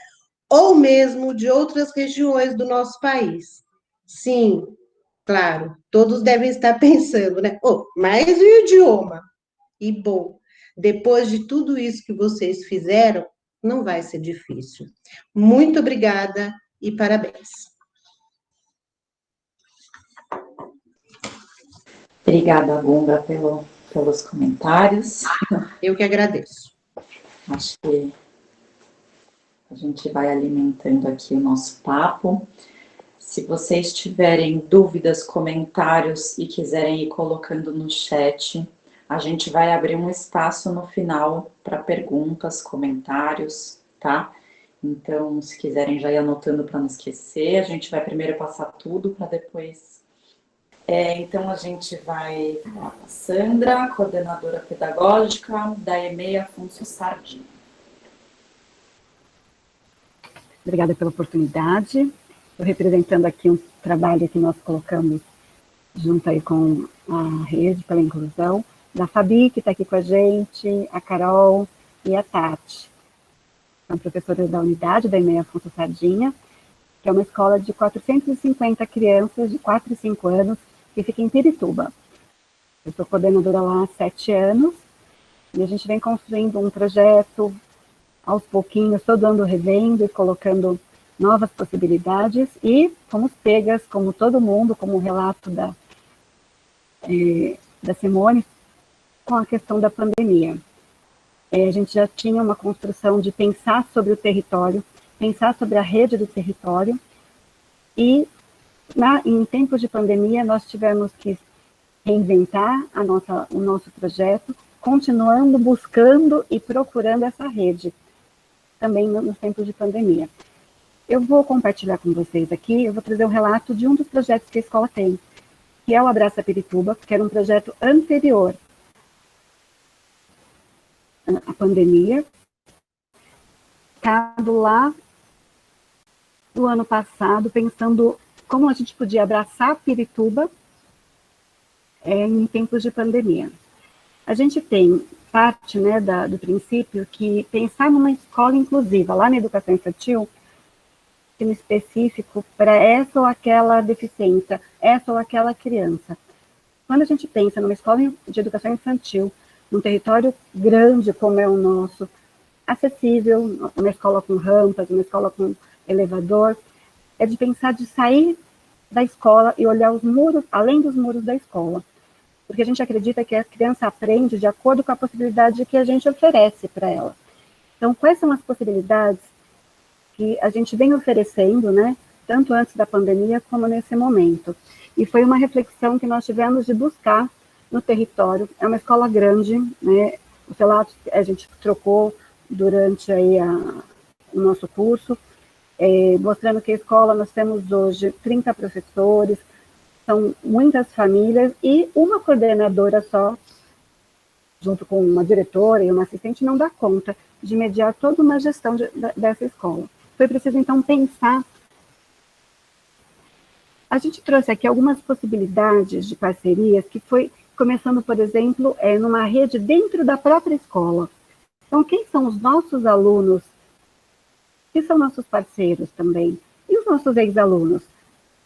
ou mesmo de outras regiões do nosso país. Sim, claro, todos devem estar pensando, né? Oh, mas e o idioma? E bom, depois de tudo isso que vocês fizeram, não vai ser difícil. Muito obrigada e parabéns. Obrigada, Gunga, pelos comentários. Eu que agradeço. Acho que a gente vai alimentando aqui o nosso papo. Se vocês tiverem dúvidas, comentários e quiserem ir colocando no chat, a gente vai abrir um espaço no final para perguntas, comentários, tá? Então, se quiserem já ir anotando para não esquecer, a gente vai primeiro passar tudo para depois. Então, a gente vai falar com a Sandra, coordenadora pedagógica da EMEI Afonso Sardinha. Obrigada pela oportunidade. Estou representando aqui um trabalho que nós colocamos junto aí com a Rede pela Inclusão, da Fabi, que está aqui com a gente, a Carol e a Tati. São professoras da unidade da EMEI Afonso Sardinha, que é uma escola de 450 crianças de 4 e 5 anos, que fica em Pirituba. Eu sou coordenadora lá há 7 anos, e a gente vem construindo um projeto aos pouquinhos, todo ano revendo e colocando novas possibilidades, e fomos pegas, como todo mundo, como o relato da Simone, com a questão da pandemia. A gente já tinha uma construção de pensar sobre o território, pensar sobre a rede do território, e em tempos de pandemia nós tivemos que reinventar o nosso projeto, continuando buscando e procurando essa rede, também nos tempos de pandemia. Eu vou compartilhar com vocês aqui, eu vou trazer um relato de um dos projetos que a escola tem, que é o Abraça Pirituba, que era um projeto anterior à pandemia, estado lá do ano passado, pensando como a gente podia abraçar Pirituba em tempos de pandemia. A gente tem parte, né, do princípio que pensar numa escola inclusiva, lá na educação infantil, em específico para essa ou aquela deficiência, essa ou aquela criança. Quando a gente pensa numa escola de educação infantil, num território grande como é o nosso, acessível, uma escola com rampas, uma escola com elevador, é de pensar de sair da escola e olhar os muros, além dos muros da escola. Porque a gente acredita que a criança aprende de acordo com a possibilidade que a gente oferece para ela. Então, quais são as possibilidades que a gente vem oferecendo, né, tanto antes da pandemia como nesse momento. E foi uma reflexão que nós tivemos de buscar no território. É uma escola grande, né, os relatos a gente trocou durante aí o nosso curso, mostrando que a escola, nós temos hoje 30 professores, são muitas famílias e uma coordenadora só, junto com uma diretora e uma assistente, não dá conta de mediar toda uma gestão dessa escola. Foi preciso, então, pensar. A gente trouxe aqui algumas possibilidades de parcerias que foi começando, por exemplo, numa rede dentro da própria escola. Então, quem são os nossos alunos, que são nossos parceiros também, e os nossos ex-alunos?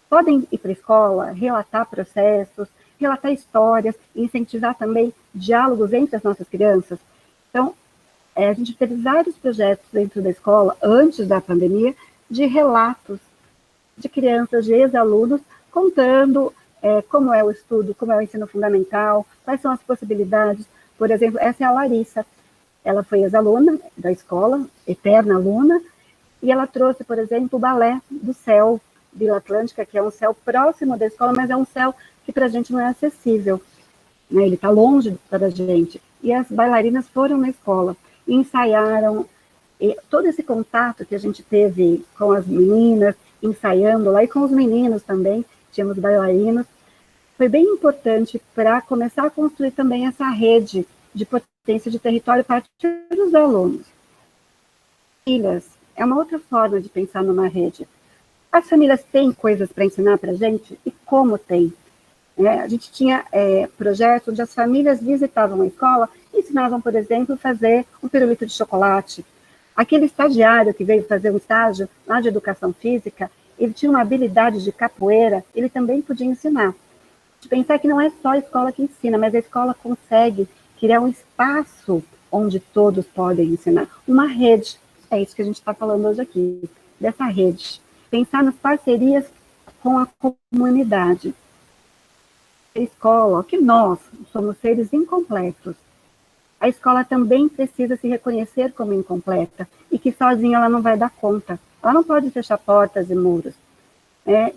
Podem ir para a escola, relatar processos, relatar histórias, incentivar também diálogos entre as nossas crianças. Então, a gente teve vários projetos dentro da escola, antes da pandemia, de relatos de crianças, de ex-alunos, contando como é o estudo, como é o ensino fundamental, quais são as possibilidades. Por exemplo, essa é a Larissa. Ela foi ex-aluna da escola, eterna aluna, e ela trouxe, por exemplo, o balé do céu, Vila Atlântica, que é um céu próximo da escola, mas é um céu que para a gente não é acessível, né? Ele está longe para a gente. E as bailarinas foram na escola, e ensaiaram, e todo esse contato que a gente teve com as meninas, ensaiando lá, e com os meninos também, tínhamos bailarinos, foi bem importante para começar a construir também essa rede de potência de território a partir dos alunos. Famílias, é uma outra forma de pensar numa rede. As famílias têm coisas para ensinar para a gente? E como tem? A gente tinha projetos onde as famílias visitavam a escola e ensinavam, por exemplo, fazer um pirulito de chocolate. Aquele estagiário que veio fazer um estágio lá de educação física, ele tinha uma habilidade de capoeira, ele também podia ensinar. De pensar que não é só a escola que ensina, mas a escola consegue criar um espaço onde todos podem ensinar. Uma rede, é isso que a gente está falando hoje aqui, dessa rede. Pensar nas parcerias com a comunidade. A escola, que nós somos seres incompletos. A escola também precisa se reconhecer como incompleta e que sozinha ela não vai dar conta. Ela não pode fechar portas e muros.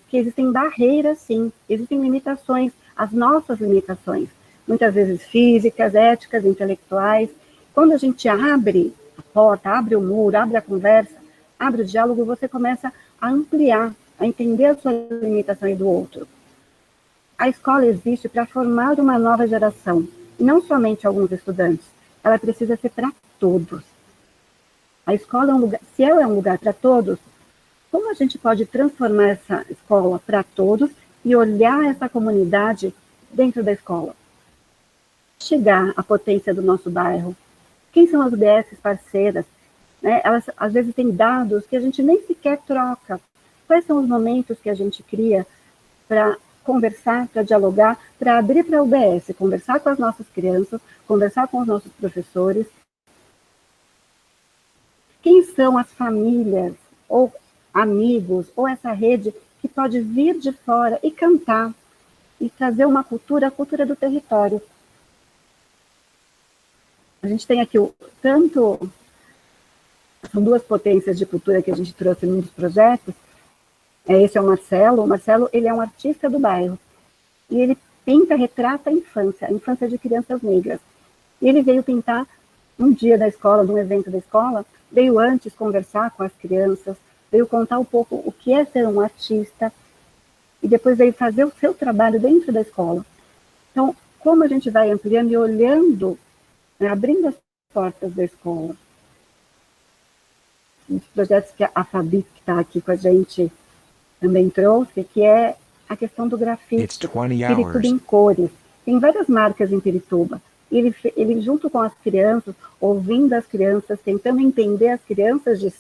Que existem barreiras, sim, existem limitações, as nossas limitações, muitas vezes físicas, éticas, intelectuais. Quando a gente abre a porta, abre o muro, abre a conversa, abre o diálogo, você começa a ampliar, a entender a sua limitação e do outro. A escola existe para formar uma nova geração, e não somente alguns estudantes. Ela precisa ser para todos. A escola é um lugar, se ela é um lugar para todos, como a gente pode transformar essa escola para todos e olhar essa comunidade dentro da escola? Chegar à potência do nosso bairro. Quem são as UBS parceiras? Elas, às vezes, têm dados que a gente nem sequer troca. Quais são os momentos que a gente cria para conversar, para dialogar, para abrir para a UBS, conversar com as nossas crianças, conversar com os nossos professores? Quem são as famílias, ou amigos, ou essa rede que pode vir de fora e cantar, e trazer uma cultura, a cultura do território? A gente tem aqui são duas potências de cultura que a gente trouxe num dos projetos. Esse é o Marcelo. O Marcelo, ele é um artista do bairro. E ele retrata a infância de crianças negras. E ele veio pintar um dia da escola, de um evento da escola, veio antes conversar com as crianças, veio contar um pouco o que é ser um artista, e depois veio fazer o seu trabalho dentro da escola. Então, como a gente vai ampliando e olhando, abrindo as portas da escola. Um dos projetos que a Fabi, que está aqui com a gente, também trouxe, que é a questão do grafite, Pirituba em cores. Tem várias marcas em Pirituba. Ele, junto com as crianças, ouvindo as crianças, tentando entender as crianças de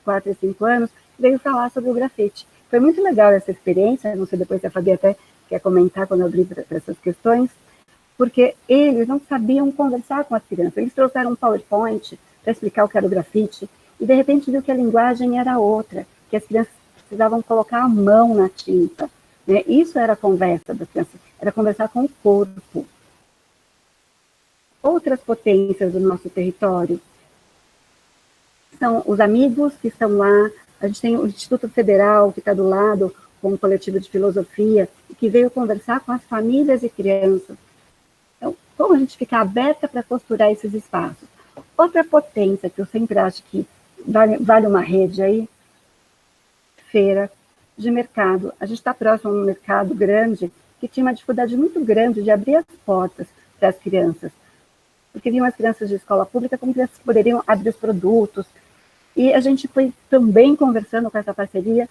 4 e 5 anos, veio falar sobre o grafite. Foi muito legal essa experiência, não sei depois se a Fabi até quer comentar quando eu abrir para essas questões, porque eles não sabiam conversar com as crianças. Eles trouxeram um PowerPoint para explicar o que era o grafite, e de repente viu que a linguagem era outra, que as crianças precisavam colocar a mão na tinta. Isso era a conversa das crianças, era conversar com o corpo. Outras potências do nosso território são os amigos que estão lá A gente tem o Instituto Federal, que está do lado, com um coletivo de filosofia, que veio conversar com as famílias e crianças. Então, como a gente fica aberta para costurar esses espaços? Outra potência que eu sempre acho que vale uma rede aí, feira de mercado. A gente está próximo a um mercado grande que tinha uma dificuldade muito grande de abrir as portas para as crianças, porque viam as crianças de escola pública como crianças que poderiam abrir os produtos, e a gente foi também conversando com essa parceria,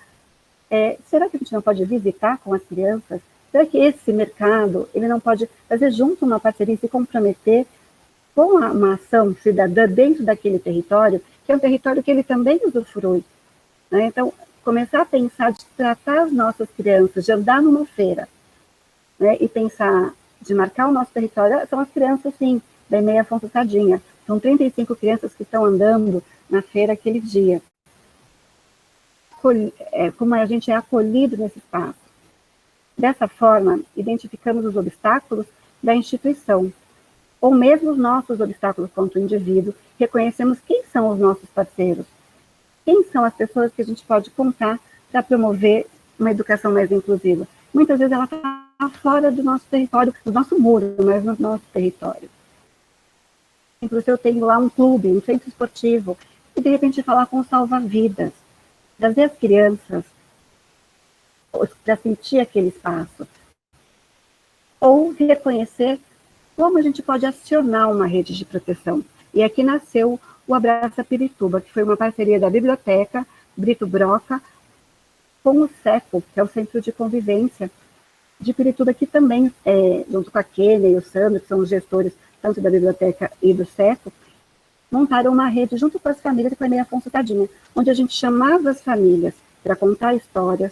será que a gente não pode visitar com as crianças? Será que esse mercado, ele não pode fazer junto uma parceria e se comprometer com uma ação cidadã dentro daquele território, que é um território que ele também usufrui, né? Então, começar a pensar de tratar as nossas crianças, de andar numa feira, né, e pensar de marcar o nosso território, são as crianças, sim, da EMEI Afonso Sardinha. São 35 crianças que estão andando na feira aquele dia. Como a gente é acolhido nesse espaço. Dessa forma, identificamos os obstáculos da instituição, ou mesmo os nossos obstáculos quanto indivíduo, reconhecemos quem são os nossos parceiros, quem são as pessoas que a gente pode contar para promover uma educação mais inclusiva. Muitas vezes ela está fora do nosso território, do nosso muro, mas no nosso território. Inclusive, eu tenho lá um clube, um centro esportivo, e de repente falar com salva-vidas, trazer as crianças para sentir aquele espaço, ou reconhecer como a gente pode acionar uma rede de proteção. E aqui nasceu o Abraça Pirituba, que foi uma parceria da Biblioteca Brito Broca com o CECO, que é o Centro de Convivência de Pirituba, que também, junto com a Kênia e o Sandro, que são os gestores tanto da biblioteca e do CECO, montaram uma rede junto com as famílias e com a EMEI Afonso Sardinha, onde a gente chamava as famílias para contar histórias,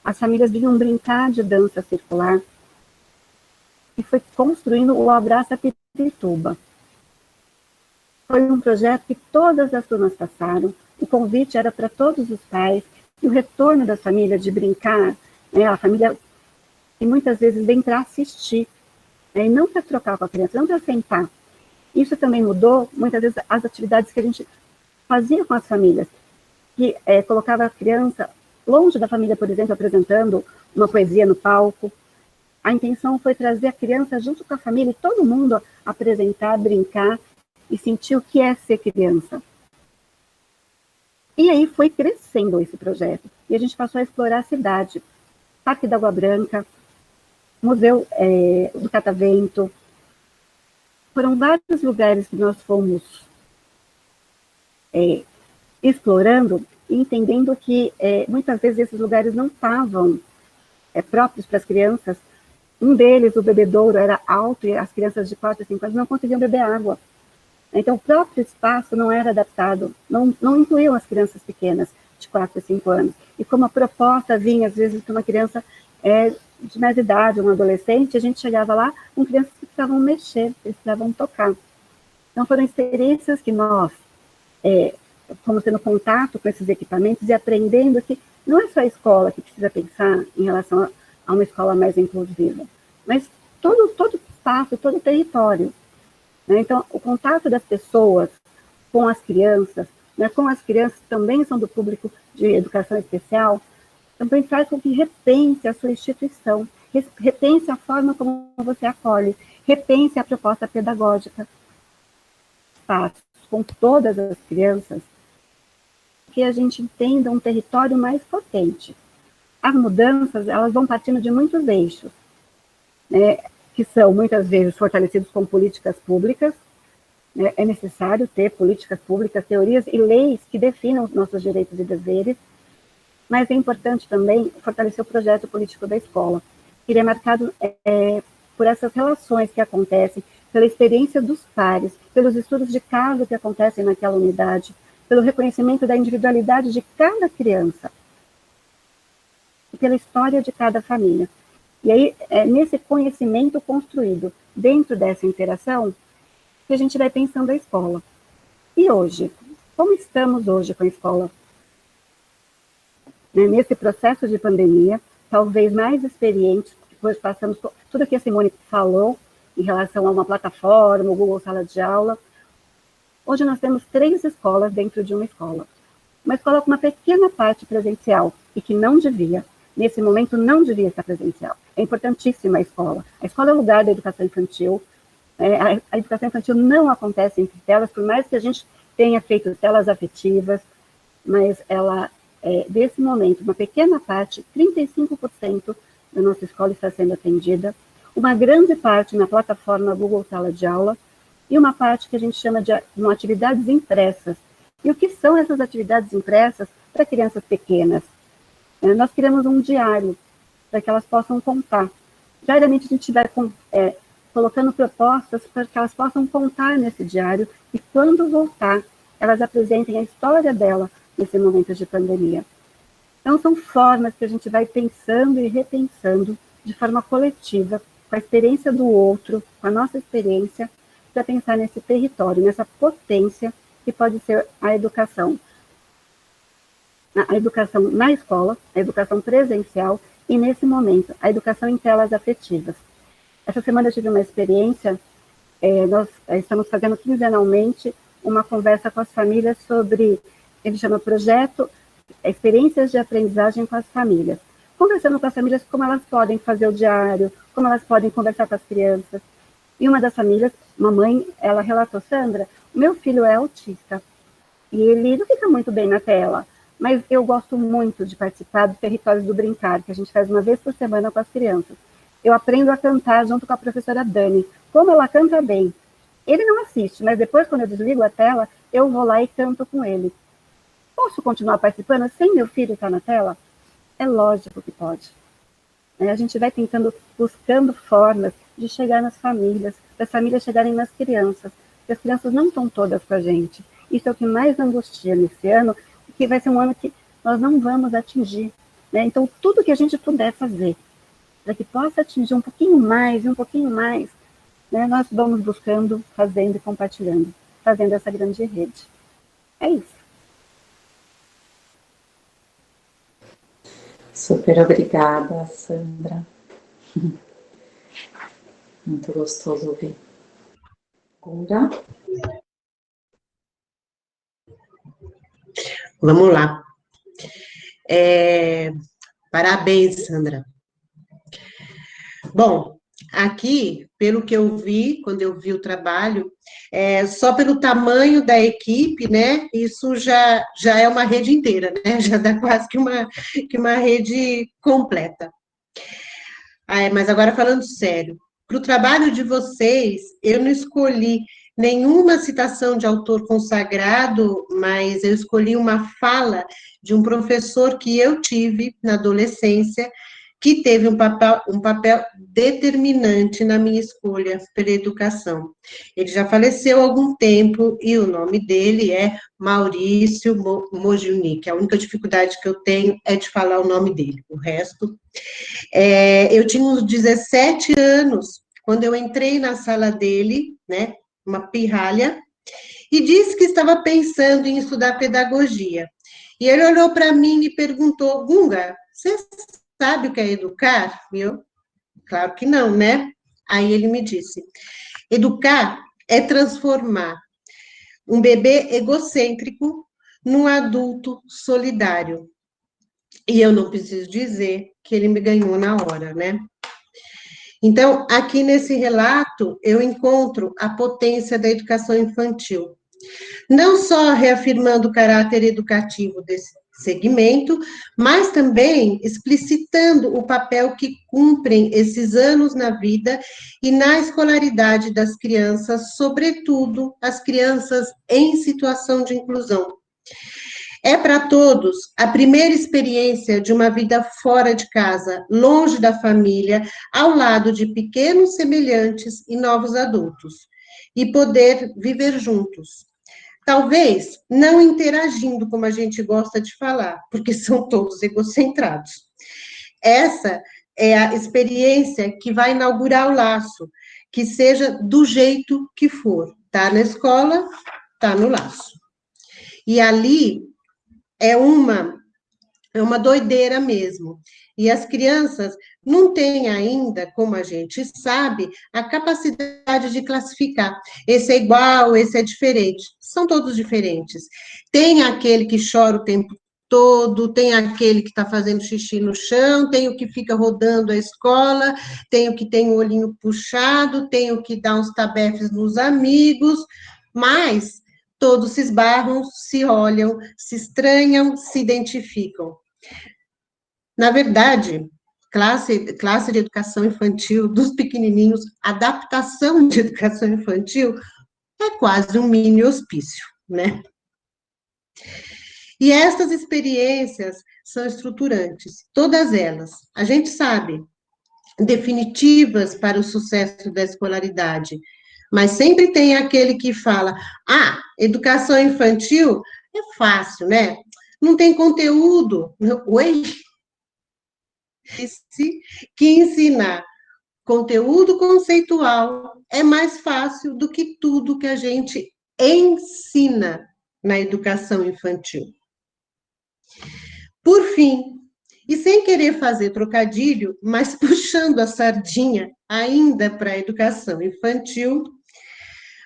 as famílias vinham brincar de dança circular, e foi construindo o Abraça Pirituba. Foi um projeto que todas as turmas passaram, o convite era para todos os pais, e o retorno das famílias de brincar, né, a família que muitas vezes vem para assistir, né, e não para trocar com a criança, não para sentar. Isso também mudou, muitas vezes, as atividades que a gente fazia com as famílias, que colocava a criança longe da família, por exemplo, apresentando uma poesia no palco. A intenção foi trazer a criança junto com a família e todo mundo apresentar, brincar e sentir o que é ser criança. E aí foi crescendo esse projeto. E a gente passou a explorar a cidade. Parque da Água Branca, Museu do Catavento. Foram vários lugares que nós fomos explorando e entendendo que muitas vezes esses lugares não estavam próprios para as crianças. Um deles, o bebedouro, era alto e as crianças de 4 a 5 anos não conseguiam beber água. Então, o próprio espaço não era adaptado, não incluíam as crianças pequenas, de 4 a 5 anos. E como a proposta vinha, às vezes, para uma criança de mais idade, um adolescente, a gente chegava lá com crianças que precisavam mexer, precisavam tocar. Então, foram experiências que nós fomos tendo contato com esses equipamentos e aprendendo que não é só a escola que precisa pensar em relação a uma escola mais inclusiva, mas todo espaço, todo território. Né? Então, o contato das pessoas com as crianças, né, com as crianças que também são do público de educação especial, também faz com que repense a sua instituição, repense a forma como você acolhe, repense a proposta pedagógica. Espaços com todas as crianças, que a gente entenda um território mais potente. As mudanças, elas vão partindo de muitos eixos, né, que são, muitas vezes, fortalecidos com políticas públicas, né, é necessário ter políticas públicas, teorias e leis que definam os nossos direitos e deveres, mas é importante também fortalecer o projeto político da escola, que ele é marcado por essas relações que acontecem, pela experiência dos pares, pelos estudos de caso que acontecem naquela unidade, pelo reconhecimento da individualidade de cada criança, e pela história de cada família. E aí, nesse conhecimento construído dentro dessa interação, que a gente vai pensando a escola. E hoje? Como estamos hoje com a escola? Nesse processo de pandemia, talvez mais experientes, depois passamos tudo que a Simone falou em relação a uma plataforma, o Google Sala de Aula. Hoje nós temos 3 escolas dentro de uma escola. uma escola com uma pequena parte presencial, e que não devia, nesse momento não devia estar presencial. É importantíssima a escola. A escola é o lugar da educação infantil. A educação infantil não acontece entre telas, por mais que a gente tenha feito telas afetivas, mas ela, desse momento, uma pequena parte, 35% da nossa escola está sendo atendida, uma grande parte na plataforma Google Sala de Aula, e uma parte que a gente chama de atividades impressas. E o que são essas atividades impressas para crianças pequenas? Nós criamos um diário para que elas possam contar. Diariamente a gente vai colocando propostas para que elas possam contar nesse diário e quando voltar, elas apresentem a história dela nesse momento de pandemia. Então são formas que a gente vai pensando e repensando de forma coletiva, com a experiência do outro, com a nossa experiência, para pensar nesse território, nessa potência que pode ser a educação. A educação na escola, a educação presencial e, nesse momento, a educação em telas afetivas. Essa semana eu tive uma experiência, nós estamos fazendo quinzenalmente uma conversa com as famílias sobre, ele chama Projeto Experiências de Aprendizagem com as Famílias. Conversando com as famílias como elas podem fazer o diário, como elas podem conversar com as crianças. E uma das famílias, uma mãe, ela relatou: Sandra, meu filho é autista e ele não fica muito bem na tela, mas eu gosto muito de participar do Territórios do Brincar, que a gente faz uma vez por semana com as crianças. Eu aprendo a cantar junto com a professora Dani. Como ela canta bem. Ele não assiste, mas depois, quando eu desligo a tela, eu vou lá e canto com ele. Posso continuar participando sem meu filho estar na tela? É lógico que pode. A gente vai buscando formas de chegar nas famílias, das famílias chegarem nas crianças, porque as crianças não estão todas com a gente. Isso é o que mais angustia nesse ano, que vai ser um ano que nós não vamos atingir. Então, tudo que a gente puder fazer, para que possa atingir um pouquinho mais, nós vamos buscando, fazendo e compartilhando, fazendo essa grande rede. É isso. Super obrigada, Sandra. Muito gostoso ouvir. Gunga? Vamos lá. Parabéns, Sandra. Bom, aqui, pelo que eu vi, quando eu vi o trabalho, só pelo tamanho da equipe, né, isso já é uma rede inteira, né, já dá quase que uma rede completa. Mas agora falando sério, para o trabalho de vocês, eu não escolhi nenhuma citação de autor consagrado, mas eu escolhi uma fala de um professor que eu tive na adolescência, que teve um papel determinante na minha escolha pela educação. Ele já faleceu há algum tempo e o nome dele é Maurício Mogiunic. A única dificuldade que eu tenho é de falar o nome dele, o resto. Eu tinha uns 17 anos quando eu entrei na sala dele, né, uma pirralha, e disse que estava pensando em estudar pedagogia. E ele olhou para mim e me perguntou: Gunga, você sabe o que é educar? E eu, claro que não, né? Aí ele me disse: educar é transformar um bebê egocêntrico num adulto solidário. E eu não preciso dizer que ele me ganhou na hora, né? Então, aqui nesse relato, eu encontro a potência da educação infantil. Não só reafirmando o caráter educativo desse segmento, mas também explicitando o papel que cumprem esses anos na vida e na escolaridade das crianças, sobretudo as crianças em situação de inclusão. É para todos a primeira experiência de uma vida fora de casa, longe da família, ao lado de pequenos semelhantes e novos adultos, e poder viver juntos. Talvez não interagindo, como a gente gosta de falar, porque são todos egocentrados. Essa é a experiência que vai inaugurar o laço, que seja do jeito que for. Tá na escola, tá no laço. E ali é uma doideira mesmo. E as crianças não têm ainda, como a gente sabe, a capacidade de classificar. Esse é igual, esse é diferente. São todos diferentes. Tem aquele que chora o tempo todo, tem aquele que está fazendo xixi no chão, tem o que fica rodando a escola, tem o que tem o olhinho puxado, tem o que dá uns tabefes nos amigos, mas todos se esbarram, se olham, se estranham, se identificam. Na verdade, classe de educação infantil dos pequenininhos, adaptação de educação infantil é quase um mini hospício, né? E essas experiências são estruturantes, todas elas. A gente sabe, definitivas para o sucesso da escolaridade, mas sempre tem aquele que fala, educação infantil é fácil, né? Não tem conteúdo. Oi? Disse que ensinar conteúdo conceitual é mais fácil do que tudo que a gente ensina na educação infantil. Por fim, e sem querer fazer trocadilho, mas puxando a sardinha ainda para a educação infantil,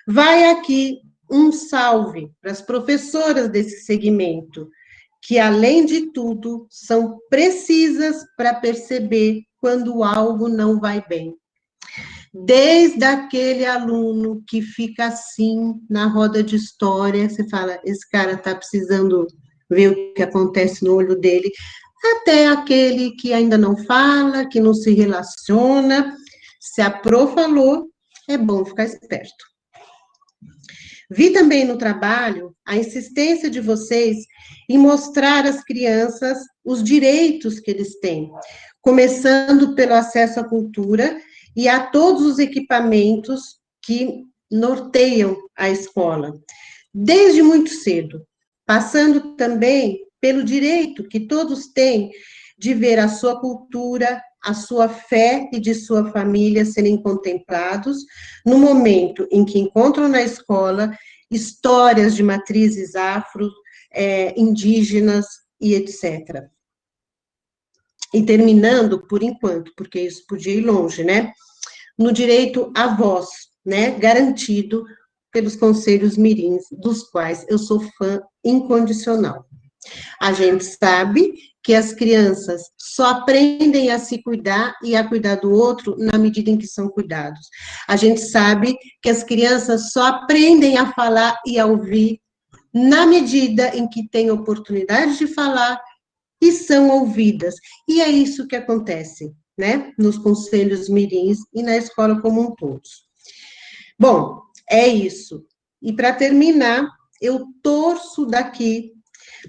vai aqui um salve para as professoras desse segmento, que, além de tudo, são precisas para perceber quando algo não vai bem. Desde aquele aluno que fica assim, na roda de história, você fala, esse cara está precisando ver o que acontece no olho dele, até aquele que ainda não fala, que não se relaciona. Se a Pro falou, é bom ficar esperto. Vi também no trabalho a insistência de vocês em mostrar às crianças os direitos que eles têm, começando pelo acesso à cultura e a todos os equipamentos que norteiam a escola, desde muito cedo, passando também pelo direito que todos têm de ver a sua cultura, a sua fé e de sua família serem contemplados no momento em que encontram na escola histórias de matrizes afro, indígenas e etc. E terminando, por enquanto, porque isso podia ir longe, né? No direito à voz, né? Garantido pelos conselhos mirins, dos quais eu sou fã incondicional. A gente sabe que as crianças só aprendem a se cuidar e a cuidar do outro na medida em que são cuidados. A gente sabe que as crianças só aprendem a falar e a ouvir na medida em que têm oportunidade de falar e são ouvidas. E é isso que acontece, né, nos conselhos mirins e na escola como um todo. Bom, é isso. E para terminar, eu torço daqui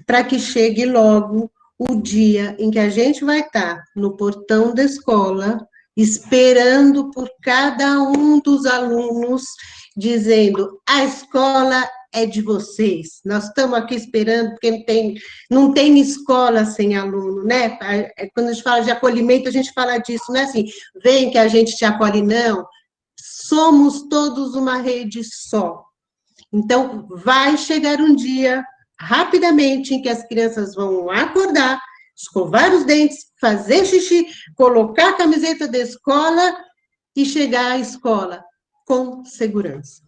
para que chegue logo o dia em que a gente vai estar no portão da escola, esperando por cada um dos alunos, dizendo, a escola é de vocês, nós estamos aqui esperando, porque não tem escola sem aluno, né? Quando a gente fala de acolhimento, a gente fala disso, não é assim, vem que a gente te acolhe, não. Somos todos uma rede só. Então, vai chegar um dia, rapidamente, em que as crianças vão acordar, escovar os dentes, fazer xixi, colocar a camiseta da escola e chegar à escola com segurança.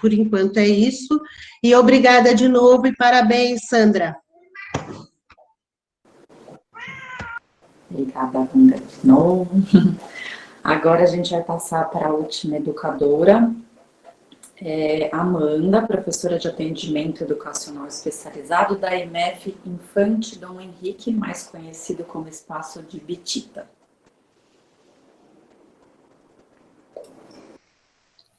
Por enquanto é isso, e obrigada de novo, e parabéns, Sandra. Obrigada, Wanda, de novo. Agora a gente vai passar para a última educadora, Amanda, professora de atendimento educacional especializado da EMF Infante Dom Henrique, mais conhecido como Espaço de Bitita.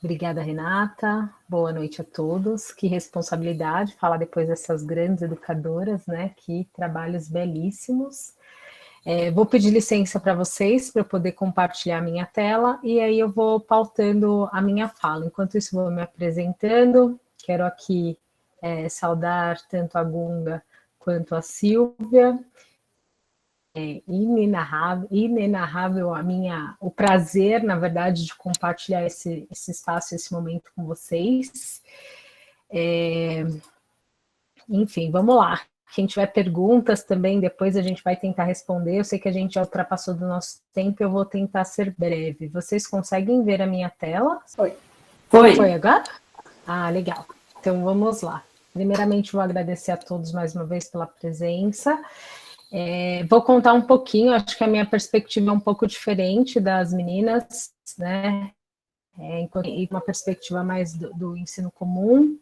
Obrigada, Renata. Boa noite a todos. Que responsabilidade falar depois dessas grandes educadoras, né? Que trabalhos belíssimos. Vou pedir licença para vocês, para eu poder compartilhar a minha tela, e aí eu vou pautando a minha fala. Enquanto isso, vou me apresentando. Quero aqui saudar tanto a Gunga quanto a Silvia. Inenarrável o prazer, na verdade, de compartilhar esse espaço, esse momento com vocês. Enfim, vamos lá. quem tiver perguntas também, depois a gente vai tentar responder. Eu sei que a gente já ultrapassou do nosso tempo, eu vou tentar ser breve. Vocês conseguem ver a minha tela? Foi. Foi agora? Ah, legal. Então, vamos lá. Primeiramente, vou agradecer a todos mais uma vez pela presença. Vou contar um pouquinho, acho que a minha perspectiva é um pouco diferente das meninas, né? E uma perspectiva mais do ensino comum.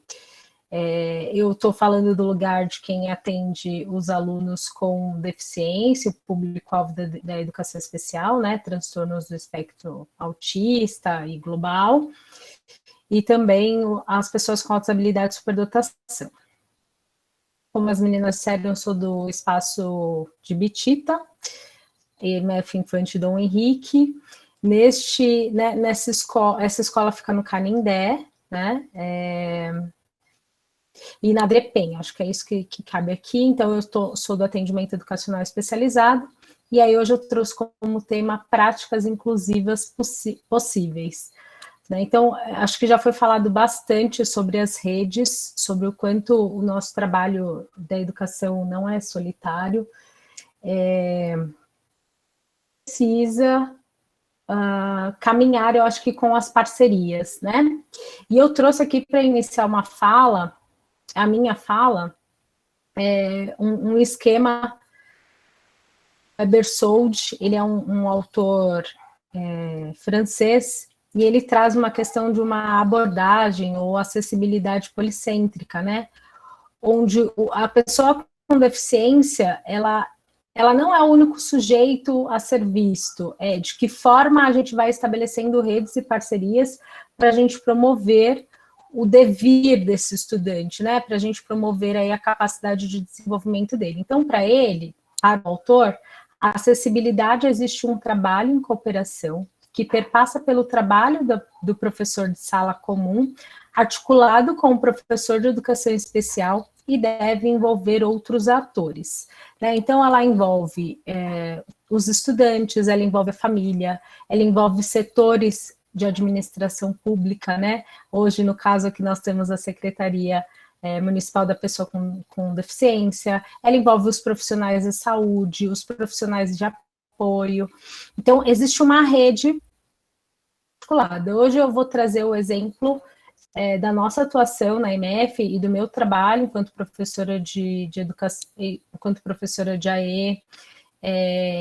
Eu estou falando do lugar de quem atende os alunos com deficiência, o público-alvo da educação especial, né? Transtornos do espectro autista e global, e também as pessoas com altas habilidades de superdotação. Como as meninas disseram, eu sou do espaço de Bitita, EMF Infante Dom Henrique. Essa escola fica no Canindé, né? E na DREPEN, acho que é isso que cabe aqui. Então, eu sou do atendimento educacional especializado, e aí hoje eu trouxe como tema práticas inclusivas possíveis. Então, acho que já foi falado bastante sobre as redes, sobre o quanto o nosso trabalho da educação não é solitário. Precisa caminhar, eu acho que com as parcerias, né? E eu trouxe aqui para iniciar a minha fala, um esquema. Ebersold, ele é um autor francês, e ele traz uma questão de uma abordagem ou acessibilidade policêntrica, né? Onde a pessoa com deficiência, ela não é o único sujeito a ser visto. De que forma a gente vai estabelecendo redes e parcerias para a gente promover o devir desse estudante, né? Para a gente promover aí a capacidade de desenvolvimento dele. Então, para o autor, a acessibilidade existe um trabalho em cooperação que perpassa pelo trabalho do professor de sala comum, articulado com o professor de educação especial, e deve envolver outros atores, né? Então, ela envolve os estudantes, ela envolve a família, ela envolve setores de administração pública, né? Hoje, no caso aqui, nós temos a Secretaria Municipal da Pessoa com Deficiência, ela envolve os profissionais de saúde, os profissionais de apoio. Então, existe uma rede articulada. Hoje eu vou trazer o exemplo da nossa atuação na EMF e do meu trabalho enquanto professora de educação, enquanto professora de AE,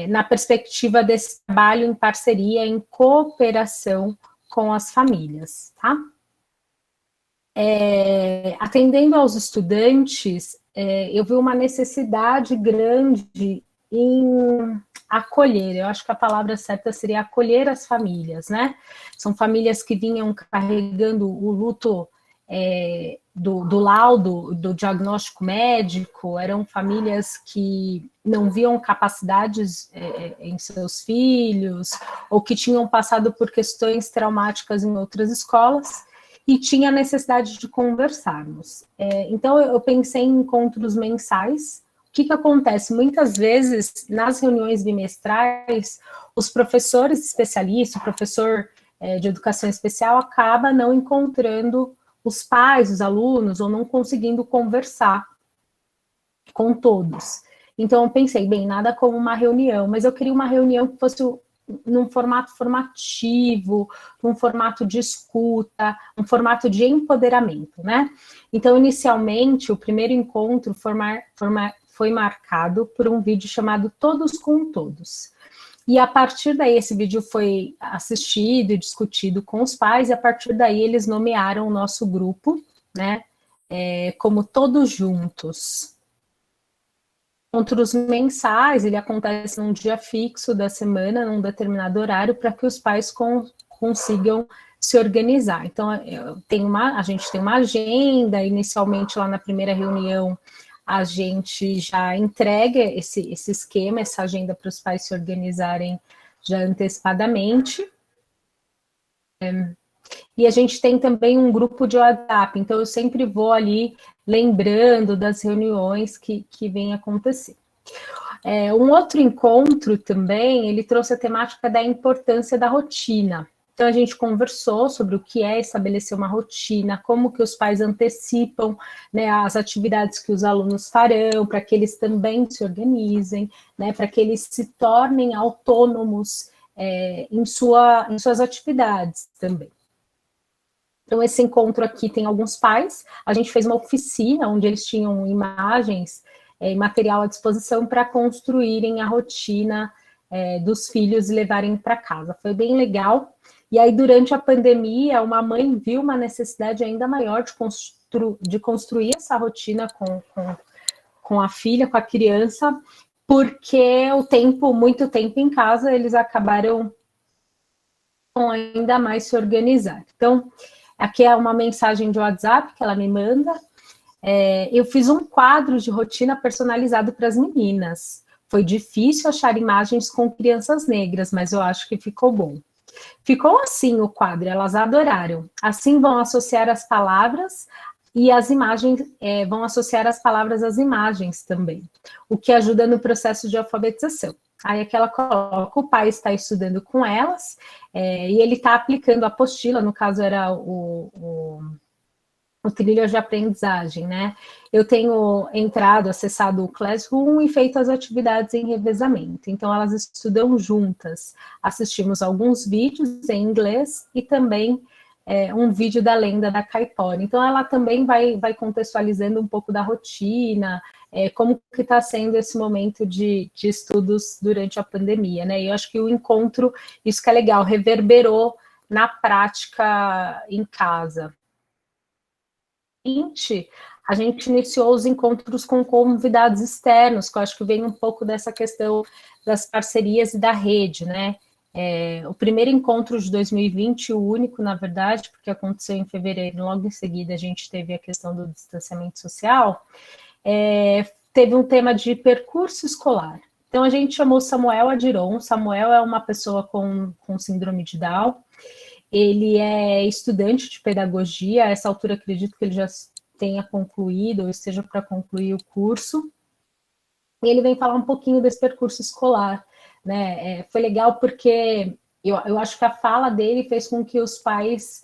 na perspectiva desse trabalho em parceria, em cooperação com as famílias, tá? Atendendo aos estudantes, eu vi uma necessidade grande em acolher, eu acho que a palavra certa seria acolher as famílias, né? São famílias que vinham carregando o luto do laudo, do diagnóstico médico, eram famílias que não viam capacidades em seus filhos, ou que tinham passado por questões traumáticas em outras escolas, e tinha necessidade de conversarmos. Então, eu pensei em encontros mensais. O que acontece? Muitas vezes, nas reuniões bimestrais, os professores especialistas, o professor de educação especial, acaba não encontrando os pais, os alunos, ou não conseguindo conversar com todos. Então, eu pensei, bem, nada como uma reunião, mas eu queria uma reunião que fosse num formato formativo, num formato de escuta, um formato de empoderamento, né? Então, inicialmente, o primeiro encontro foi marcado por um vídeo chamado Todos com Todos. E a partir daí, esse vídeo foi assistido e discutido com os pais, e a partir daí eles nomearam o nosso grupo, né, como Todos Juntos. Encontros mensais, ele acontece num dia fixo da semana, num determinado horário, para que os pais consigam se organizar. Então, a gente tem uma agenda, inicialmente lá na primeira reunião, a gente já entrega esse esquema, essa agenda para os pais se organizarem já antecipadamente. E a gente tem também um grupo de WhatsApp, então eu sempre vou ali lembrando das reuniões que vêm acontecer. Um outro encontro também, ele trouxe a temática da importância da rotina. Então, a gente conversou sobre o que é estabelecer uma rotina, como que os pais antecipam, né, as atividades que os alunos farão, para que eles também se organizem, né, para que eles se tornem autônomos em suas atividades também. Então, esse encontro aqui tem alguns pais, a gente fez uma oficina onde eles tinham imagens e material à disposição para construírem a rotina dos filhos e levarem para casa. Foi bem legal. E aí, durante a pandemia, uma mãe viu uma necessidade ainda maior de construir essa rotina com a filha, com a criança, porque muito tempo em casa, eles acabaram com ainda mais se organizar. Então, aqui é uma mensagem de WhatsApp que ela me manda. Eu fiz um quadro de rotina personalizado para as meninas. Foi difícil achar imagens com crianças negras, mas eu acho que ficou bom. Ficou assim o quadro, elas adoraram. Assim vão associar as palavras e as imagens, vão associar as palavras às imagens também, o que ajuda no processo de alfabetização. Aí aqui ela coloca, o pai está estudando com elas, e ele está aplicando a apostila, no caso era o trilho de aprendizagem, né? Eu tenho acessado o Classroom e feito as atividades em revezamento. Então, elas estudam juntas. Assistimos alguns vídeos em inglês e também um vídeo da lenda da Caipora. Então, ela também vai contextualizando um pouco da rotina, como que está sendo esse momento de estudos durante a pandemia, né? E eu acho que o encontro, isso que é legal, reverberou na prática em casa. A gente iniciou os encontros com convidados externos, que eu acho que vem um pouco dessa questão das parcerias e da rede, né? O primeiro encontro de 2020, o único, na verdade, porque aconteceu em fevereiro, logo em seguida a gente teve a questão do distanciamento social, teve um tema de percurso escolar. Então, a gente chamou Samuel Adiron. Samuel é uma pessoa com síndrome de Down. Ele é estudante de pedagogia, a essa altura acredito que ele já tenha concluído ou esteja para concluir o curso. E ele vem falar um pouquinho desse percurso escolar, né? Foi legal porque eu acho que a fala dele fez com que os pais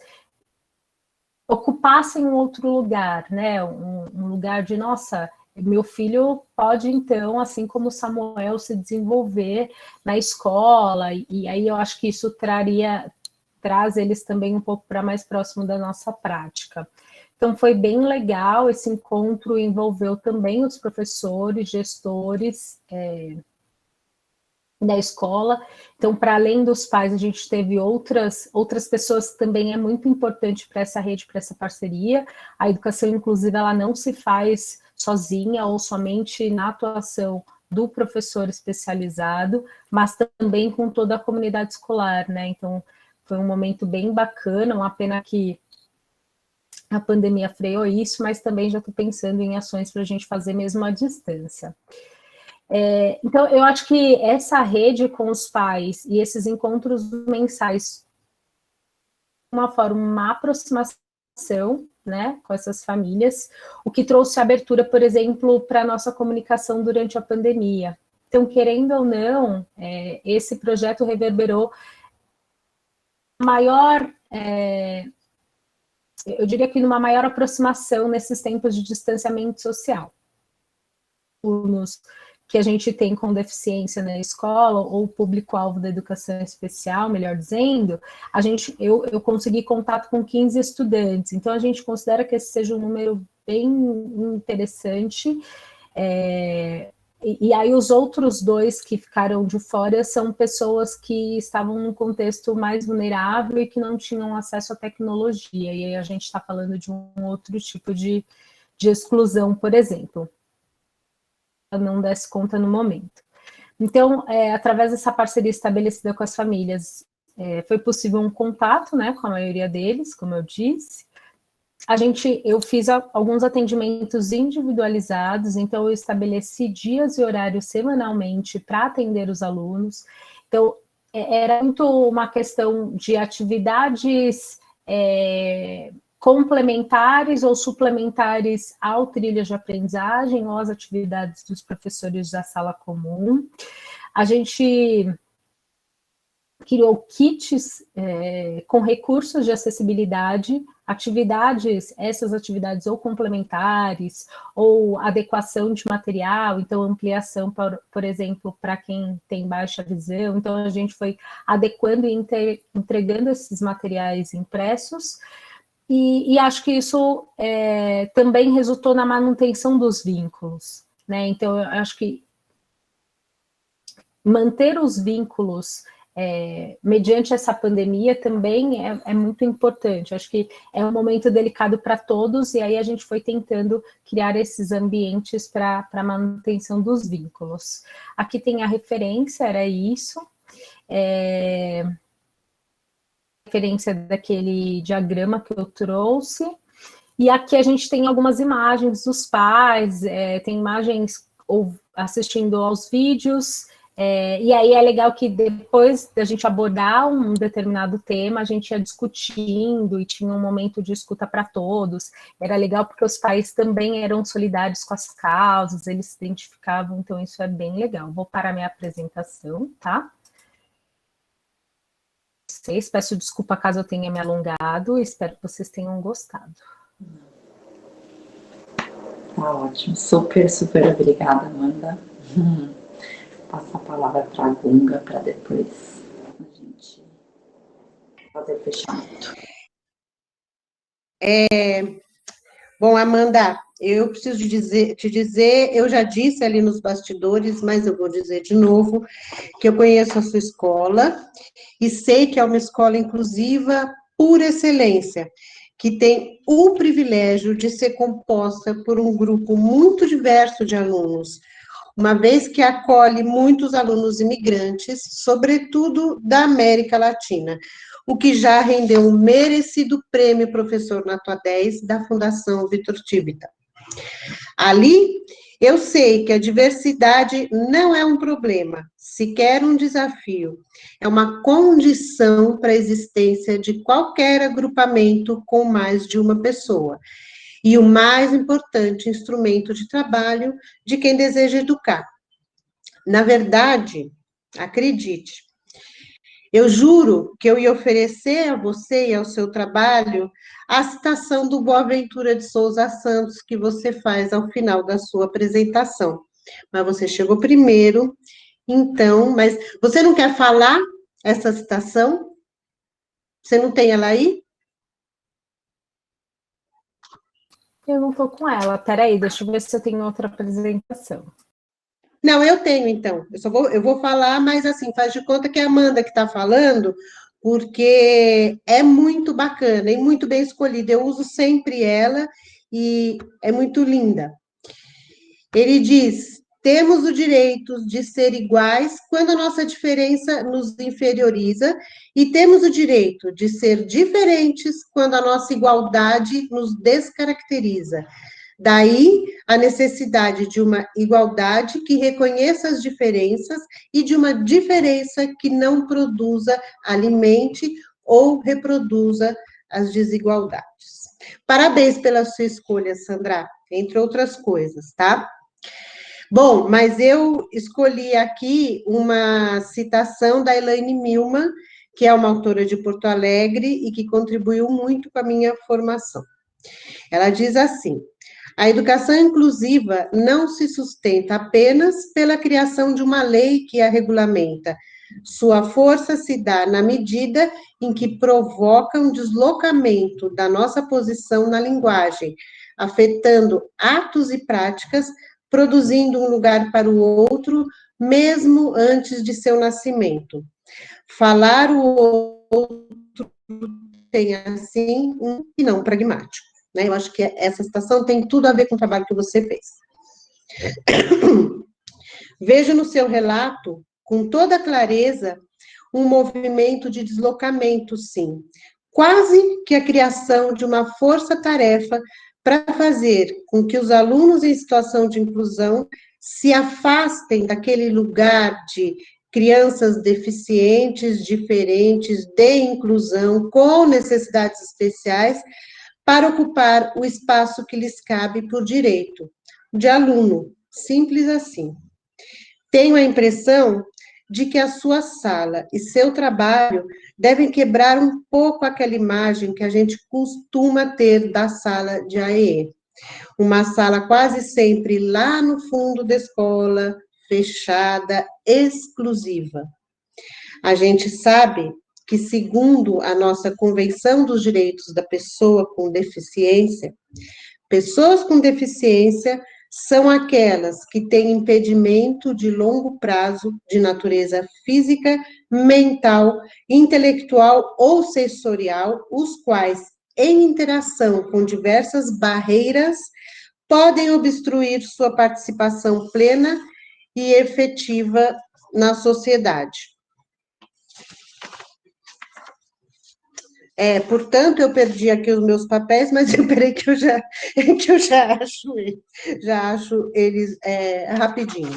ocupassem um outro lugar, né? Um lugar de, nossa, meu filho pode, então, assim como o Samuel, se desenvolver na escola, e aí eu acho que isso traz eles também um pouco para mais próximo da nossa prática. Então, foi bem legal, esse encontro envolveu também os professores, gestores da escola. Então, para além dos pais, a gente teve outras pessoas que também é muito importante para essa rede, para essa parceria. A educação inclusiva, ela não se faz sozinha ou somente na atuação do professor especializado, mas também com toda a comunidade escolar, né? Então, foi um momento bem bacana, uma pena que a pandemia freou isso, mas também já estou pensando em ações para a gente fazer mesmo à distância. Então, eu acho que essa rede com os pais e esses encontros mensais, uma forma, uma aproximação, né, com essas famílias, o que trouxe abertura, por exemplo, para a nossa comunicação durante a pandemia. Então, querendo ou não, esse projeto reverberou maior, eu diria que numa maior aproximação nesses tempos de distanciamento social. Alunos que a gente tem com deficiência na escola, ou público-alvo da educação especial, melhor dizendo, eu consegui contato com 15 estudantes, então a gente considera que esse seja um número bem interessante, e aí os outros 2 que ficaram de fora são pessoas que estavam num contexto mais vulnerável e que não tinham acesso à tecnologia, e aí a gente está falando de um outro tipo de exclusão, por exemplo. Não desse conta no momento. Então, através dessa parceria estabelecida com as famílias, foi possível um contato, né, com a maioria deles, como eu disse. Eu fiz alguns atendimentos individualizados, então eu estabeleci dias e horários semanalmente para atender os alunos. Então, era muito uma questão de atividades complementares ou suplementares ao trilho de aprendizagem ou às atividades dos professores da sala comum. A gente criou kits com recursos de acessibilidade, essas atividades ou complementares, ou adequação de material, então ampliação, por exemplo, para quem tem baixa visão. Então a gente foi adequando e entregando esses materiais impressos, e acho que isso também resultou na manutenção dos vínculos, né? Então eu acho que manter os vínculos mediante essa pandemia também é muito importante. Acho que é um momento delicado para todos, e aí a gente foi tentando criar esses ambientes para a manutenção dos vínculos. Aqui tem a referência, era isso. Referência daquele diagrama que eu trouxe. E aqui a gente tem algumas imagens dos pais, tem imagens assistindo aos vídeos. E aí é legal que depois da gente abordar um determinado tema, a gente ia discutindo e tinha um momento de escuta para todos. Era legal porque os pais também eram solidários com as causas, eles se identificavam, então isso é bem legal. Vou parar minha apresentação, tá? Peço desculpa caso eu tenha me alongado, espero que vocês tenham gostado. Tá ótimo, super, super obrigada, Amanda. Passa a palavra para a Gunga para depois a gente fazer o fechamento. Bom, Amanda, eu preciso te dizer, eu já disse ali nos bastidores, mas eu vou dizer de novo, que eu conheço a sua escola e sei que é uma escola inclusiva por excelência, que tem o privilégio de ser composta por um grupo muito diverso de alunos, uma vez que acolhe muitos alunos imigrantes, sobretudo da América Latina, o que já rendeu um merecido prêmio Professor Nota 10 da Fundação Vitor Tibita. Ali, eu sei que a diversidade não é um problema, sequer um desafio, é uma condição para a existência de qualquer agrupamento com mais de uma pessoa, e o mais importante instrumento de trabalho de quem deseja educar. Na verdade, acredite, eu juro que eu ia oferecer a você e ao seu trabalho a citação do Boaventura de Souza Santos que você faz ao final da sua apresentação. Mas você chegou primeiro, então, mas você não quer falar essa citação? Você não tem ela aí? Eu não estou com ela. Peraí, deixa eu ver se eu tenho outra apresentação. Não, eu tenho, então. Eu vou falar, mas assim, faz de conta que é a Amanda que está falando, porque é muito bacana e muito bem escolhida. Eu uso sempre ela e é muito linda. Ele diz: temos o direito de ser iguais quando a nossa diferença nos inferioriza, e temos o direito de ser diferentes quando a nossa igualdade nos descaracteriza. Daí a necessidade de uma igualdade que reconheça as diferenças e de uma diferença que não produza, alimente ou reproduza as desigualdades. Parabéns pela sua escolha, Sandra, entre outras coisas, tá? Bom, mas eu escolhi aqui uma citação da Elaine Milman, que é uma autora de Porto Alegre e que contribuiu muito com a minha formação. Ela diz assim: a educação inclusiva não se sustenta apenas pela criação de uma lei que a regulamenta. Sua força se dá na medida em que provoca um deslocamento da nossa posição na linguagem, afetando atos e práticas, produzindo um lugar para o outro, mesmo antes de seu nascimento. Falar o outro tem, assim, um e não pragmático. Né? Eu acho que essa citação tem tudo a ver com o trabalho que você fez. Vejo no seu relato, com toda clareza, um movimento de deslocamento, sim. Quase que a criação de uma força-tarefa para fazer com que os alunos em situação de inclusão se afastem daquele lugar de crianças deficientes, diferentes, de inclusão, com necessidades especiais, para ocupar o espaço que lhes cabe por direito, de aluno, simples assim. Tenho a impressão de que a sua sala e seu trabalho devem quebrar um pouco aquela imagem que a gente costuma ter da sala de AEE. Uma sala quase sempre lá no fundo da escola, fechada, exclusiva. A gente sabe que, segundo a nossa Convenção dos Direitos da Pessoa com Deficiência, pessoas com deficiência são aquelas que têm impedimento de longo prazo de natureza física, mental, intelectual ou sensorial, os quais, em interação com diversas barreiras, podem obstruir sua participação plena e efetiva na sociedade. Portanto, eu perdi aqui os meus papéis, mas peraí que eu já acho eles rapidinho.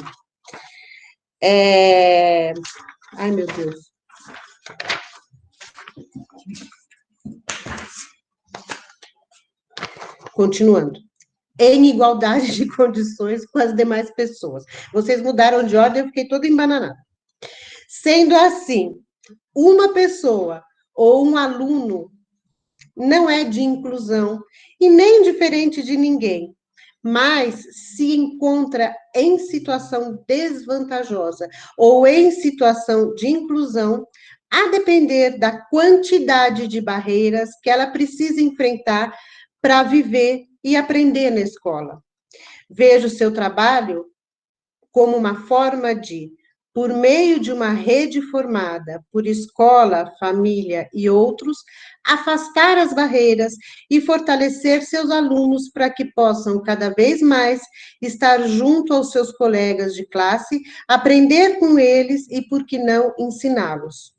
Ai, meu Deus. Continuando. Em igualdade de condições com as demais pessoas. Vocês mudaram de ordem, eu fiquei toda embananada. Sendo assim, uma pessoa ou um aluno não é de inclusão e nem diferente de ninguém, mas se encontra em situação desvantajosa ou em situação de inclusão, a depender da quantidade de barreiras que ela precisa enfrentar para viver e aprender na escola. Vejo o seu trabalho como uma forma de, por meio de uma rede formada por escola, família e outros, afastar as barreiras e fortalecer seus alunos para que possam cada vez mais estar junto aos seus colegas de classe, aprender com eles e, por que não, ensiná-los.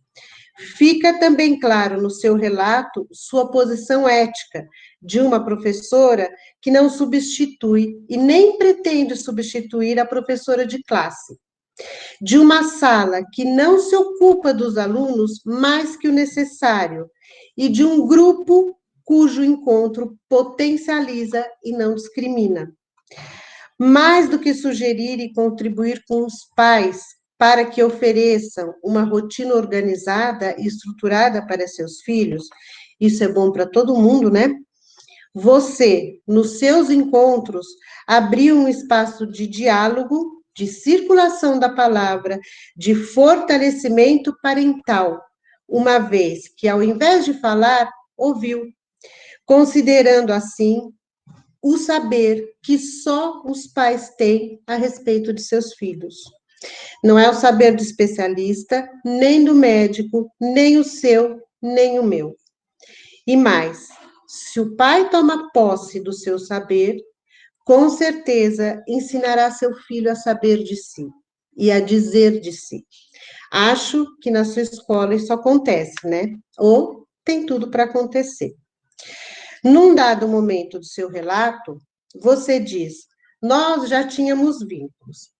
Fica também claro no seu relato sua posição ética de uma professora que não substitui e nem pretende substituir a professora de classe, de uma sala que não se ocupa dos alunos mais que o necessário e de um grupo cujo encontro potencializa e não discrimina. Mais do que sugerir e contribuir com os pais para que ofereçam uma rotina organizada e estruturada para seus filhos, isso é bom para todo mundo, né? Você, nos seus encontros, abriu um espaço de diálogo, de circulação da palavra, de fortalecimento parental, uma vez que, ao invés de falar, ouviu, considerando assim o saber que só os pais têm a respeito de seus filhos. Não é o saber do especialista, nem do médico, nem o seu, nem o meu. E mais, se o pai toma posse do seu saber, com certeza ensinará seu filho a saber de si e a dizer de si. Acho que na sua escola isso acontece, né? Ou tem tudo para acontecer. Num dado momento do seu relato, você diz, nós já tínhamos vínculos.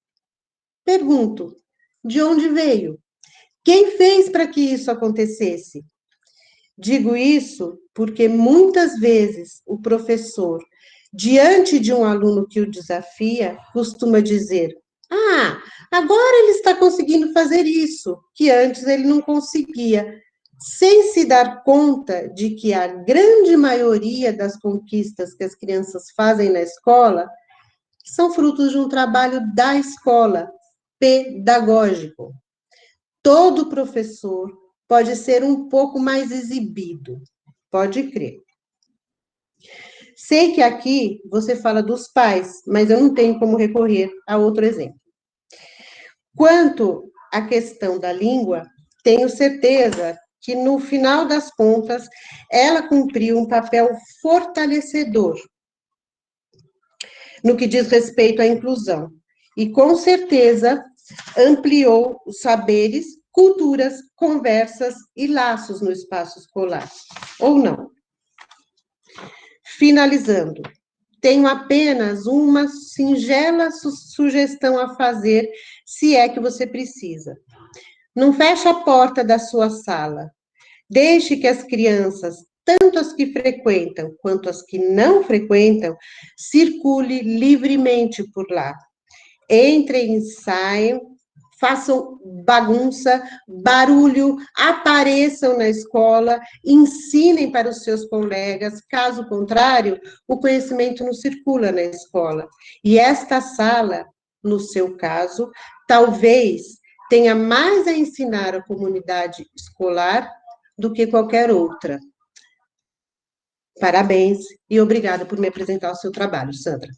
Pergunto, de onde veio? Quem fez para que isso acontecesse? Digo isso porque muitas vezes o professor, diante de um aluno que o desafia, costuma dizer, agora ele está conseguindo fazer isso, que antes ele não conseguia, sem se dar conta de que a grande maioria das conquistas que as crianças fazem na escola são frutos de um trabalho da escola, pedagógico. Todo professor pode ser um pouco mais exibido, pode crer. Sei que aqui você fala dos pais, mas eu não tenho como recorrer a outro exemplo. Quanto à questão da língua, tenho certeza que, no final das contas, ela cumpriu um papel fortalecedor no que diz respeito à inclusão. E, com certeza, ampliou os saberes, culturas, conversas e laços no espaço escolar. Ou não? Finalizando, tenho apenas uma singela sugestão a fazer, se é que você precisa. Não feche a porta da sua sala. Deixe que as crianças, tanto as que frequentam quanto as que não frequentam, circule livremente por lá. Entrem e saiam, façam bagunça, barulho, apareçam na escola, ensinem para os seus colegas, caso contrário, o conhecimento não circula na escola. E esta sala, no seu caso, talvez tenha mais a ensinar a comunidade escolar do que qualquer outra. Parabéns e obrigada por me apresentar o seu trabalho, Sandra.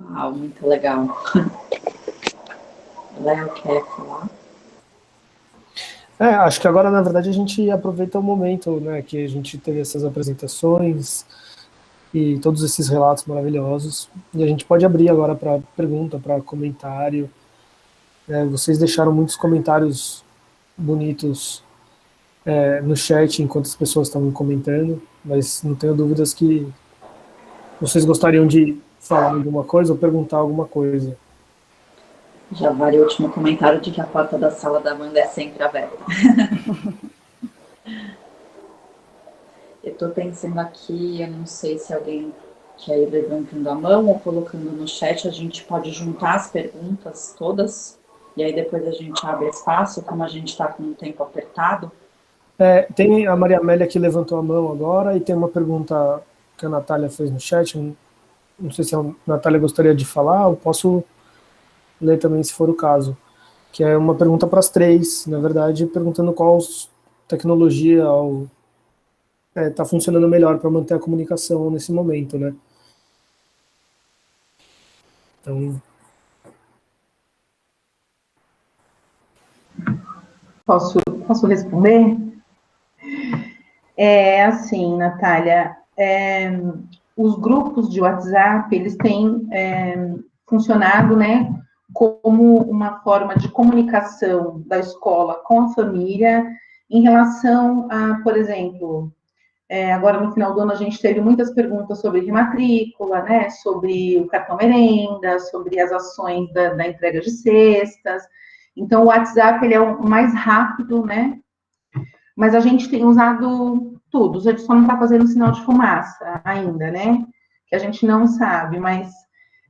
Uau, muito legal. Léo, quer falar? Acho que agora, na verdade, a gente aproveita o momento, né, que a gente teve essas apresentações e todos esses relatos maravilhosos, e a gente pode abrir agora para pergunta, para comentário. Vocês deixaram muitos comentários bonitos no chat enquanto as pessoas estavam comentando, mas não tenho dúvidas que vocês gostariam de falar alguma coisa ou perguntar alguma coisa. Já vale o último comentário de que a porta da sala da Amanda é sempre aberta. Eu estou pensando aqui, eu não sei se alguém quer ir levantando a mão ou colocando no chat, a gente pode juntar as perguntas todas, e aí depois a gente abre espaço, como a gente está com um tempo apertado. Tem a Maria Amélia que levantou a mão agora, e tem uma pergunta que a Natália fez no chat, não sei se a Natália gostaria de falar, eu posso ler também se for o caso, que é uma pergunta para as três, na verdade, perguntando qual tecnologia está funcionando melhor para manter a comunicação nesse momento, né? Então... Posso responder? Assim, Natália, os grupos de WhatsApp, eles têm funcionado, né, como uma forma de comunicação da escola com a família em relação a, por exemplo, agora no final do ano a gente teve muitas perguntas sobre rematrícula, né, sobre o cartão merenda, sobre as ações da entrega de cestas. Então, o WhatsApp, ele é o mais rápido, né, mas a gente tem usado tudo, a gente só não está fazendo sinal de fumaça ainda, né, que a gente não sabe, mas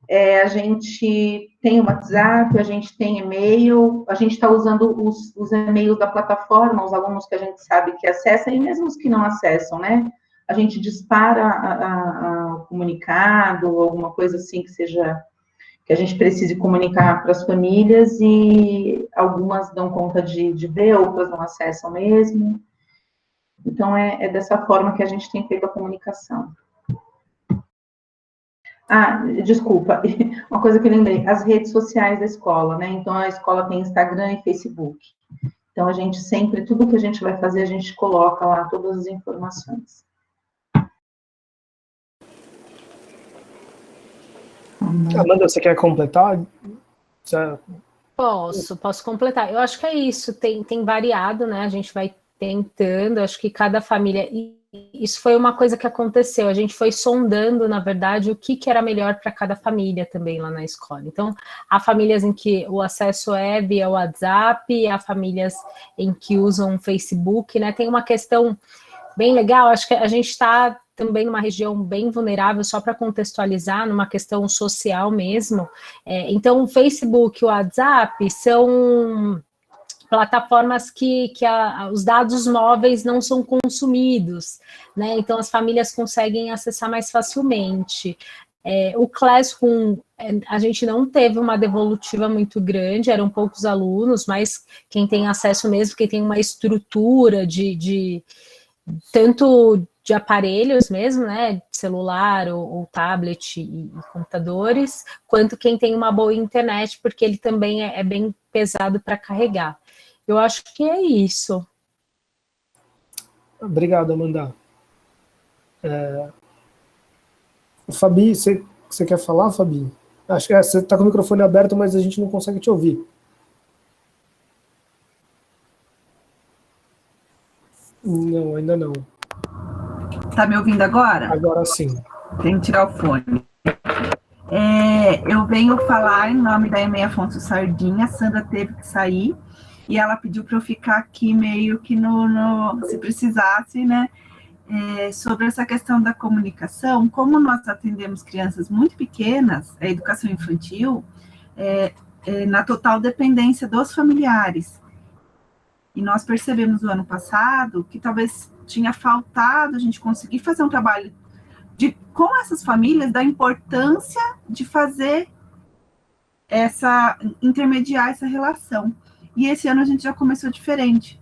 a gente tem o WhatsApp, a gente tem e-mail, a gente está usando os e-mails da plataforma, os alunos que a gente sabe que acessam, e mesmo os que não acessam, né? A gente dispara o comunicado, alguma coisa assim que a gente precise comunicar para as famílias, e algumas dão conta de ver, outras não acessam mesmo. Então, é dessa forma que a gente tem feito a comunicação. Desculpa, uma coisa que eu lembrei, as redes sociais da escola, né? Então, a escola tem Instagram e Facebook. Então, a gente sempre, tudo que a gente vai fazer, a gente coloca lá todas as informações. Amanda, você quer completar? Posso completar. Eu acho que é isso, tem variado, né? A gente vai tentando, acho que cada família... Isso foi uma coisa que aconteceu, a gente foi sondando, na verdade, o que era melhor para cada família também lá na escola. Então, há famílias em que o acesso é via WhatsApp, há famílias em que usam Facebook, né? Tem uma questão bem legal, acho que a gente está também numa região bem vulnerável, só para contextualizar, numa questão social mesmo. Então, o Facebook e o WhatsApp são plataformas que os dados móveis não são consumidos, né? Então as famílias conseguem acessar mais facilmente. O Classroom, a gente não teve uma devolutiva muito grande, eram poucos alunos, mas quem tem acesso mesmo, quem tem uma estrutura tanto de aparelhos mesmo, né, celular ou tablet e computadores, quanto quem tem uma boa internet, porque ele também é bem pesado para carregar. Eu acho que é isso. Obrigado, Amanda. Fabi, você quer falar, Fabi? Acho que você está com o microfone aberto, mas a gente não consegue te ouvir. Não, ainda não. Está me ouvindo agora? Agora sim. Tem que tirar o fone. Eu venho falar em nome da EMEI Afonso Sardinha. A Sandra teve que sair e ela pediu para eu ficar aqui meio que se precisasse, né? sobre essa questão da comunicação. Como nós atendemos crianças muito pequenas, a educação infantil, na total dependência dos familiares. E nós percebemos no ano passado que talvez tinha faltado a gente conseguir fazer um trabalho com essas famílias, da importância de fazer intermediar essa relação. E esse ano a gente já começou diferente.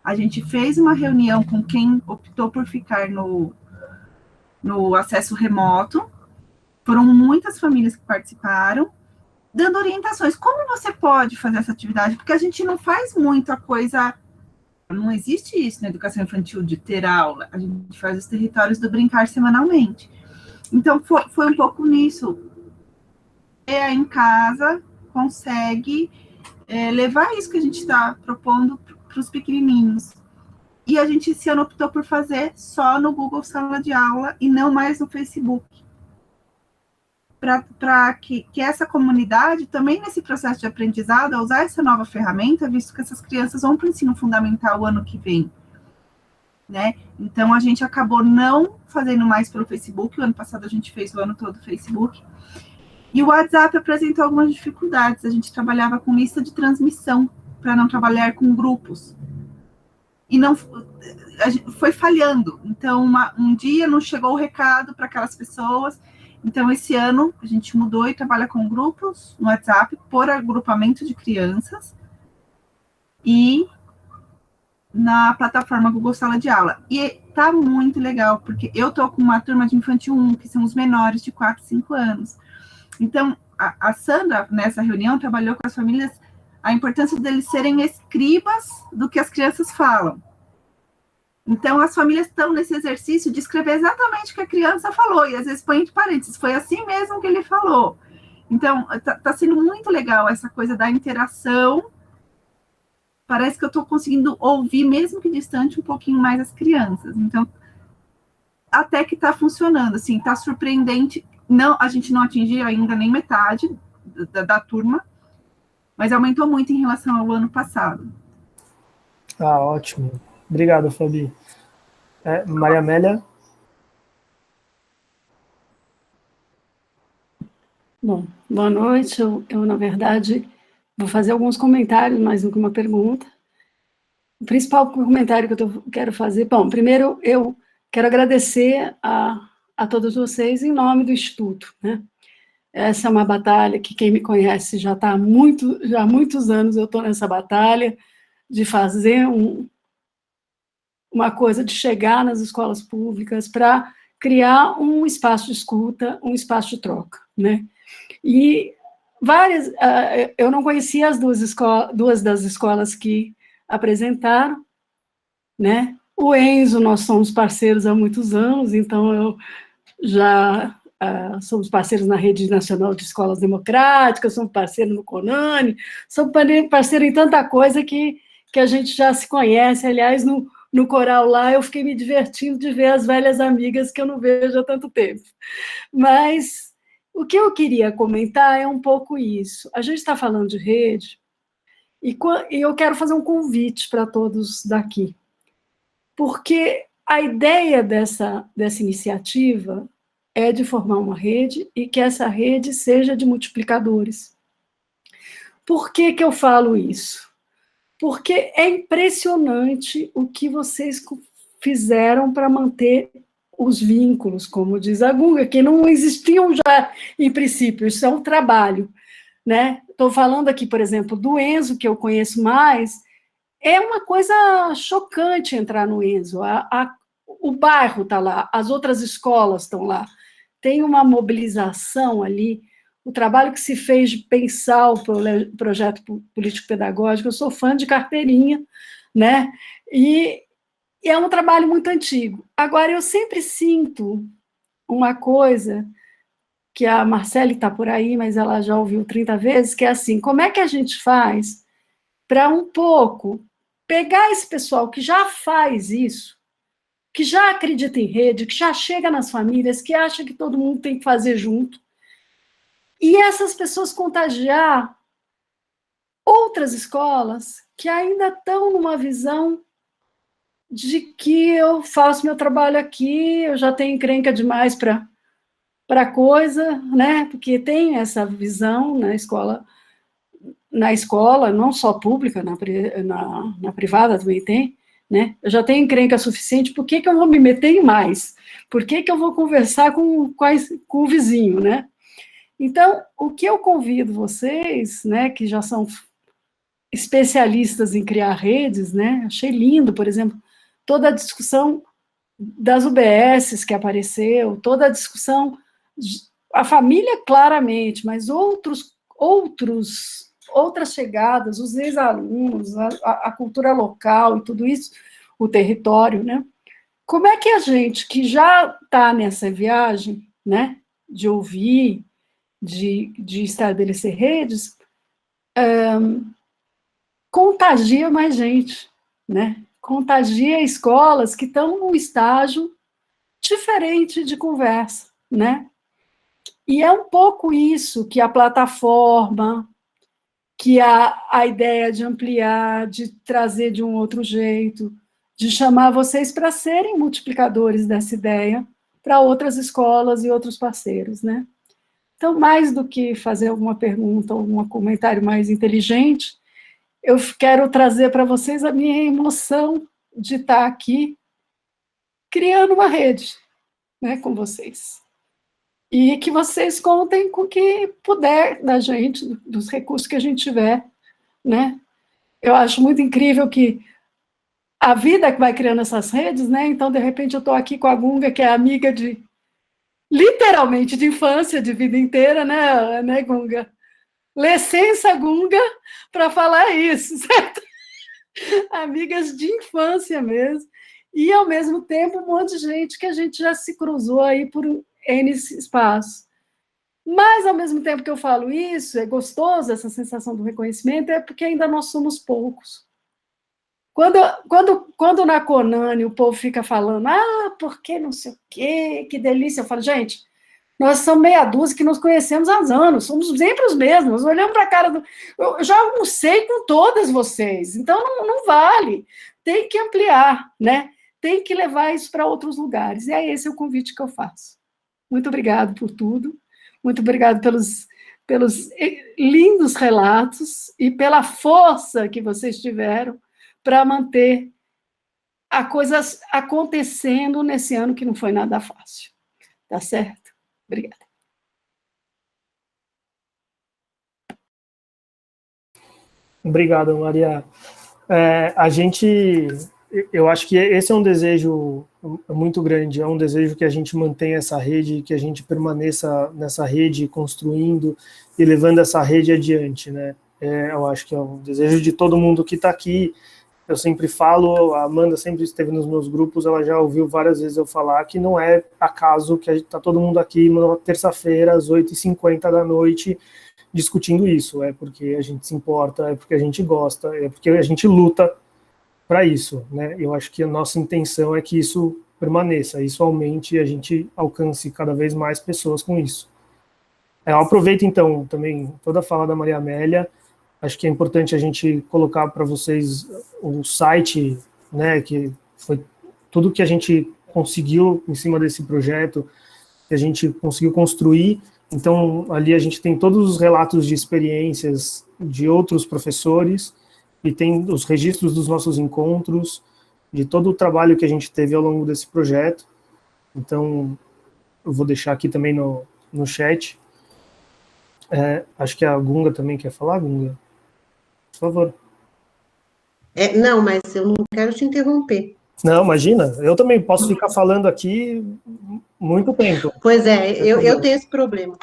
A gente fez uma reunião com quem optou por ficar no acesso remoto. Foram muitas famílias que participaram, dando orientações. Como você pode fazer essa atividade? Porque a gente não faz muita coisa. Não existe isso na educação infantil de ter aula. A gente faz os territórios do brincar semanalmente. Então, foi um pouco nisso. Em casa, consegue levar isso que a gente está propondo para os pequenininhos. E a gente, esse ano, optou por fazer só no Google Sala de Aula e não mais no Facebook. Para que essa comunidade, também nesse processo de aprendizado, a usar essa nova ferramenta, visto que essas crianças vão para o ensino fundamental o ano que vem. Né? Então, a gente acabou não fazendo mais pelo Facebook. O ano passado a gente fez o ano todo Facebook. E o WhatsApp apresentou algumas dificuldades. A gente trabalhava com lista de transmissão, para não trabalhar com grupos. E não foi falhando. Então, um dia não chegou o recado para aquelas pessoas. Então, esse ano, a gente mudou e trabalha com grupos no WhatsApp, por agrupamento de crianças, e na plataforma Google Sala de Aula. E tá muito legal, porque eu tô com uma turma de infantil 1, que são os menores de 4, 5 anos. Então, a Sandra, nessa reunião, trabalhou com as famílias a importância deles serem escribas do que as crianças falam. Então, as famílias estão nesse exercício de escrever exatamente o que a criança falou, e às vezes põe entre parênteses, foi assim mesmo que ele falou. Então, tá sendo muito legal essa coisa da interação. Parece que eu estou conseguindo ouvir, mesmo que distante, um pouquinho mais as crianças. Então, até que está funcionando, assim, está surpreendente. Não, a gente não atingiu ainda nem metade da turma, mas aumentou muito em relação ao ano passado. Ah, ótimo. Obrigado, Fabi. Maria Amélia? Bom, boa noite. Eu, na verdade, vou fazer alguns comentários, mais do que uma pergunta. O principal comentário que eu quero fazer... Bom, primeiro, eu quero agradecer a todos vocês em nome do Instituto, né? Essa é uma batalha que quem me conhece já está há muitos anos eu estou nessa batalha de fazer uma coisa, de chegar nas escolas públicas para criar um espaço de escuta, um espaço de troca, né? E eu não conhecia as duas das escolas que apresentaram, né? O Enzo, nós somos parceiros há muitos anos, então eu já somos parceiros na Rede Nacional de Escolas Democráticas, somos parceiros no CONANE, somos parceiros em tanta coisa que a gente já se conhece. Aliás, no coral lá, eu fiquei me divertindo de ver as velhas amigas que eu não vejo há tanto tempo. Mas o que eu queria comentar é um pouco isso. A gente está falando de rede, e eu quero fazer um convite para todos daqui, porque a ideia dessa iniciativa é de formar uma rede e que essa rede seja de multiplicadores. Por que eu falo isso? Porque é impressionante o que vocês fizeram para manter os vínculos, como diz a Guga, que não existiam já em princípio, isso é um trabalho, né? Estou falando aqui, por exemplo, do Enzo, que eu conheço mais. É uma coisa chocante entrar no Enzo. O bairro está lá, as outras escolas estão lá. Tem uma mobilização ali. O trabalho que se fez de pensar o projeto político-pedagógico, eu sou fã de carteirinha, né? E é um trabalho muito antigo. Agora, eu sempre sinto uma coisa, que a Marcele está por aí, mas ela já ouviu 30 vezes, que é assim, como é que a gente faz para um pouco pegar esse pessoal que já faz isso, que já acredita em rede, que já chega nas famílias, que acha que todo mundo tem que fazer junto, e essas pessoas contagiar outras escolas que ainda estão numa visão de que eu faço meu trabalho aqui, eu já tenho encrenca demais para coisa, né? Porque tem essa visão na escola, não só pública, na privada também tem, né? Eu já tenho encrenca suficiente, por que eu vou me meter em mais? Por que eu vou conversar com o vizinho, né? Então, o que eu convido vocês, né, que já são especialistas em criar redes, né? Achei lindo, por exemplo, toda a discussão das UBSs que apareceu, toda a discussão, a família claramente, mas outras chegadas, os ex-alunos, a cultura local e tudo isso, o território, né? Como é que a gente, que já está nessa viagem, né, de ouvir, de estabelecer redes, contagia mais gente, né? Contagia escolas que estão num estágio diferente de conversa, né? E é um pouco isso que a plataforma, que a ideia de ampliar, de trazer de um outro jeito, de chamar vocês para serem multiplicadores dessa ideia para outras escolas e outros parceiros, né? Então, mais do que fazer alguma pergunta ou algum comentário mais inteligente, eu quero trazer para vocês a minha emoção de estar aqui criando uma rede, né, com vocês. E que vocês contem com o que puder da gente, dos recursos que a gente tiver, né? Eu acho muito incrível que a vida que vai criando essas redes, né? Então, de repente, eu estou aqui com a Gunga, que é amiga literalmente, de infância, de vida inteira, né, Gunga? Licença, Gunga, para falar isso, certo? Amigas de infância mesmo, e, ao mesmo tempo, um monte de gente que a gente já se cruzou aí por N espaços. Mas, ao mesmo tempo que eu falo isso, é gostoso essa sensação do reconhecimento, é porque ainda nós somos poucos. Quando na Conani o povo fica falando, porque não sei o quê, que delícia, eu falo, gente, nós somos meia dúzia que nos conhecemos há anos, somos sempre os mesmos, olhamos para a cara eu já almocei com todas vocês, então não vale, tem que ampliar, né? Tem que levar isso para outros lugares, e é esse o convite que eu faço. Muito obrigado por tudo, muito obrigado pelos lindos relatos e pela força que vocês tiveram para manter a coisa acontecendo nesse ano que não foi nada fácil. Tá certo? Obrigada. Obrigado, Maria. Eu acho que esse é um desejo muito grande, é um desejo que a gente mantenha essa rede, que a gente permaneça nessa rede, construindo e levando essa rede adiante, né? Eu acho que é um desejo de todo mundo que está aqui. Eu sempre falo, a Amanda sempre esteve nos meus grupos, ela já ouviu várias vezes eu falar que não é acaso que está todo mundo aqui numa terça-feira, às 8h50 da noite, discutindo isso. É porque a gente se importa, é porque a gente gosta, é porque a gente luta para isso, né? Eu acho que a nossa intenção é que isso permaneça, isso aumente e a gente alcance cada vez mais pessoas com isso. Eu aproveito, então, também toda a fala da Maria Amélia. Acho que é importante a gente colocar para vocês o site, né, que foi tudo que a gente conseguiu em cima desse projeto, que a gente conseguiu construir. Então, ali a gente tem todos os relatos de experiências de outros professores e tem os registros dos nossos encontros, de todo o trabalho que a gente teve ao longo desse projeto. Então, eu vou deixar aqui também no chat. Acho que a Gunga também quer falar, Gunga? Por favor. Não, mas eu não quero te interromper. Não, imagina, eu também posso ficar falando aqui muito tempo. Pois eu tenho esse problema.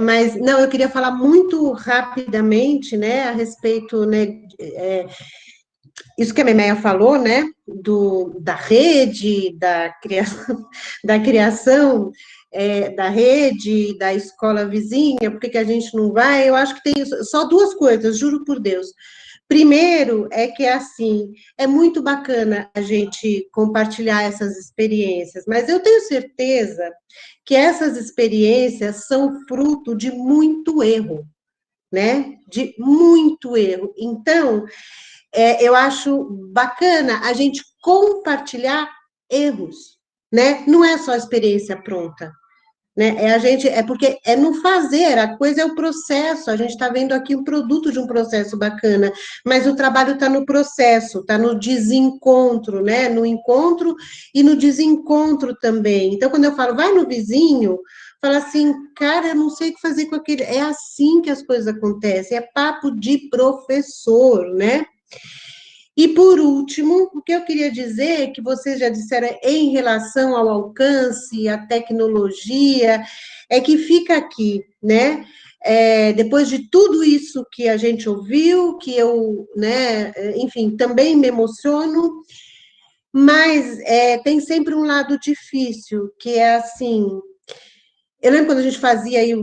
Mas, não, eu queria falar muito rapidamente, né, a respeito, né, isso que a Memeia falou, né, da rede, da criação da rede, da escola vizinha, por que a gente não vai? Eu acho que tem só duas coisas, juro por Deus. Primeiro, é que, assim, é muito bacana a gente compartilhar essas experiências, mas eu tenho certeza que essas experiências são fruto de muito erro, né? De muito erro. Então, eu acho bacana a gente compartilhar erros, né? Não é só a experiência pronta, né? Porque é no fazer, a coisa é o processo, a gente está vendo aqui um produto de um processo bacana, mas o trabalho está no processo, está no desencontro, né? No encontro e no desencontro também. Então, quando eu falo, vai no vizinho, fala assim, cara, eu não sei o que fazer com aquele. É assim que as coisas acontecem, é papo de professor, né? E, por último, o que eu queria dizer, que vocês já disseram em relação ao alcance, à tecnologia, é que fica aqui, né? Depois de tudo isso que a gente ouviu, que eu, né, enfim, também me emociono, mas tem sempre um lado difícil, que é assim, eu lembro quando a gente fazia aí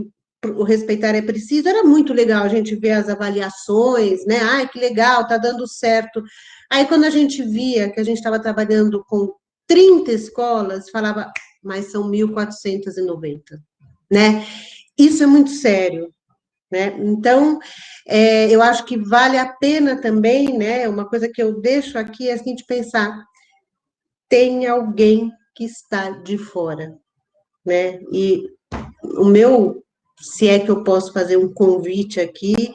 o Respeitar é Preciso, era muito legal a gente ver as avaliações, né? Ai, que legal, tá dando certo. Aí, quando a gente via que a gente estava trabalhando com 30 escolas, falava, mas são 1.490, né? Isso é muito sério, né? Então, eu acho que vale a pena também, né? Uma coisa que eu deixo aqui é a gente pensar, tem alguém que está de fora, né? E o meu, se é que eu posso fazer um convite aqui,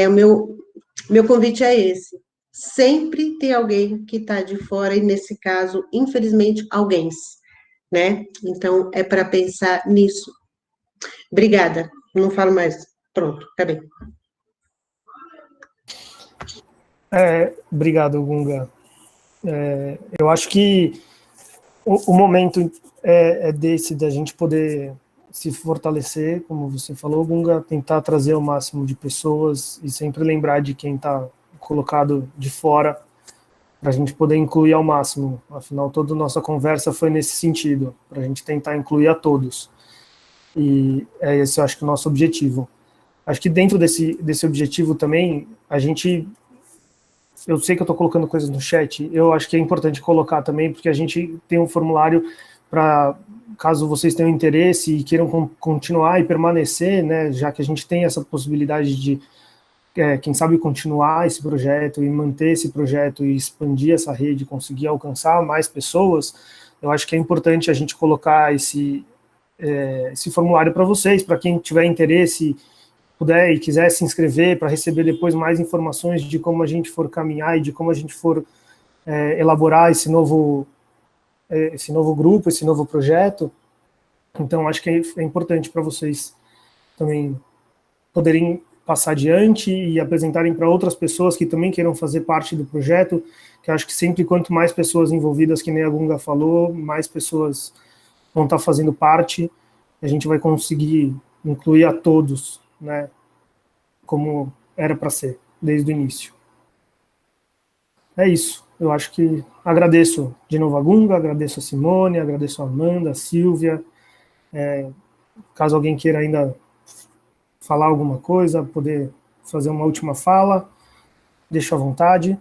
o meu convite é esse. Sempre tem alguém que está de fora, e nesse caso, infelizmente, alguém, né? Então, é para pensar nisso. Obrigada. Não falo mais. Pronto, acabei. Obrigado, Gunga. Eu acho que o momento é desse, da gente poder se fortalecer, como você falou, Gunga, tentar trazer o máximo de pessoas e sempre lembrar de quem está colocado de fora, para a gente poder incluir ao máximo. Afinal, toda a nossa conversa foi nesse sentido, para a gente tentar incluir a todos. E é esse, eu acho que, o nosso objetivo. Acho que dentro desse objetivo também, eu sei que eu estou colocando coisas no chat, eu acho que é importante colocar também, porque a gente tem um formulário para, caso vocês tenham interesse e queiram continuar e permanecer, né, já que a gente tem essa possibilidade de, quem sabe, continuar esse projeto e manter esse projeto e expandir essa rede, conseguir alcançar mais pessoas, eu acho que é importante a gente colocar esse formulário para vocês, para quem tiver interesse, puder e quiser se inscrever para receber depois mais informações de como a gente for caminhar e de como a gente for elaborar esse novo grupo, esse novo projeto. Então, acho que é importante para vocês também poderem passar adiante e apresentarem para outras pessoas que também queiram fazer parte do projeto, que eu acho que sempre quanto mais pessoas envolvidas, que nem a Gunga falou, mais pessoas vão estar fazendo parte, a gente vai conseguir incluir a todos, né, como era para ser, desde o início. É isso, eu acho que agradeço de novo a Gunga, agradeço a Simone, agradeço a Amanda, a Silvia, caso alguém queira ainda falar alguma coisa, poder fazer uma última fala, deixo à vontade.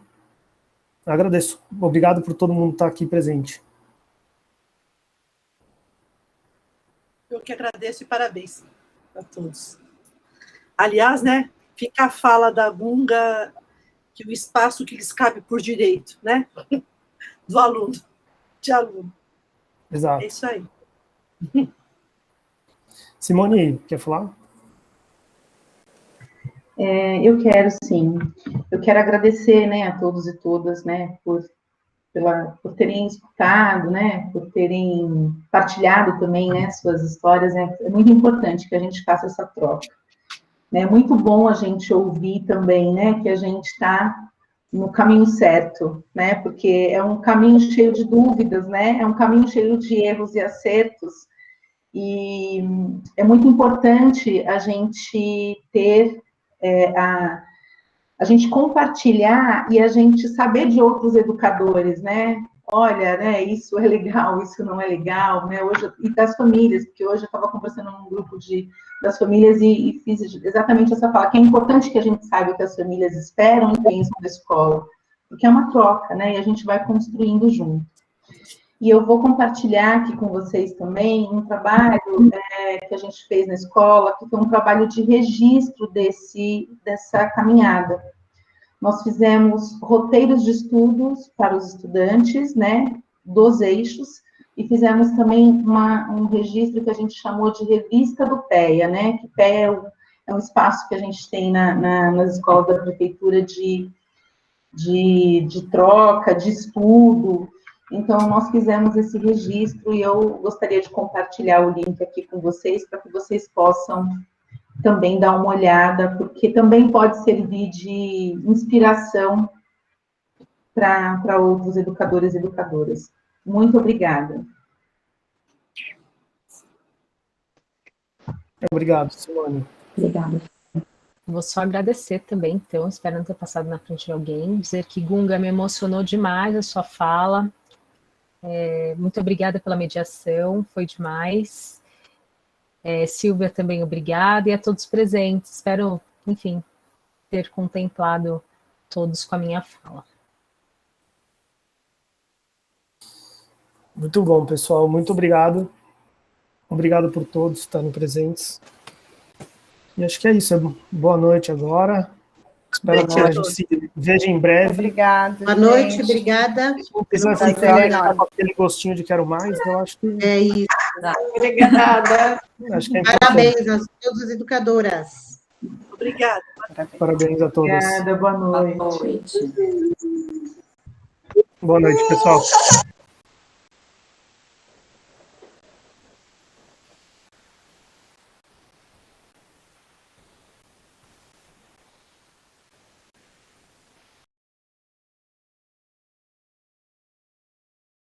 Agradeço, obrigado por todo mundo estar aqui presente. Eu que agradeço e parabéns a todos. Aliás, né, fica a fala da Gunga, que o espaço que lhes cabe por direito, né, do aluno, de aluno. Exato. É isso aí. Simone, quer falar? Eu quero, sim. Eu quero agradecer, né, a todos e todas, né, por terem escutado, né, por terem partilhado também, né, suas histórias. É muito importante que a gente faça essa troca. É muito bom a gente ouvir também, né, que a gente está no caminho certo, né, porque é um caminho cheio de dúvidas, né, é um caminho cheio de erros e acertos, e é muito importante a gente ter a gente compartilhar e a gente saber de outros educadores, né? Olha, né, isso é legal, isso não é legal, né? Hoje, e das famílias, porque hoje eu estava conversando num grupo das famílias e fiz exatamente essa fala, que é importante que a gente saiba o que as famílias esperam e pensam da escola, porque é uma troca, né? E a gente vai construindo junto. E eu vou compartilhar aqui com vocês também um trabalho que a gente fez na escola, que foi um trabalho de registro dessa caminhada. Nós fizemos roteiros de estudos para os estudantes, né, dos eixos, e fizemos também um registro que a gente chamou de revista do PEA, né, que PEA é um espaço que a gente tem nas escolas da prefeitura de troca, de estudo. Então, nós fizemos esse registro e eu gostaria de compartilhar o link aqui com vocês, para que vocês possam também dar uma olhada, porque também pode servir de inspiração para outros educadores e educadoras. Muito obrigada. Obrigado, Simone. Obrigada. Vou só agradecer também, então, espero não ter passado na frente de alguém, dizer que, Gunga, me emocionou demais a sua fala. Muito obrigada pela mediação, foi demais. Silvia, também obrigada, e a todos presentes. Espero, enfim, ter contemplado todos com a minha fala. Muito bom, pessoal. Muito obrigado. Obrigado por todos estarem presentes. E acho que é isso. Boa noite agora. Espero que a gente se veja em breve. Obrigada. Boa noite, obrigada. Precisa ficar com aquele gostinho de quero mais, eu acho que... É isso. Obrigada. Acho que é Parabéns a todas as educadoras. Obrigada. Parabéns a todas. Obrigada, boa noite. Boa noite. Boa noite, pessoal.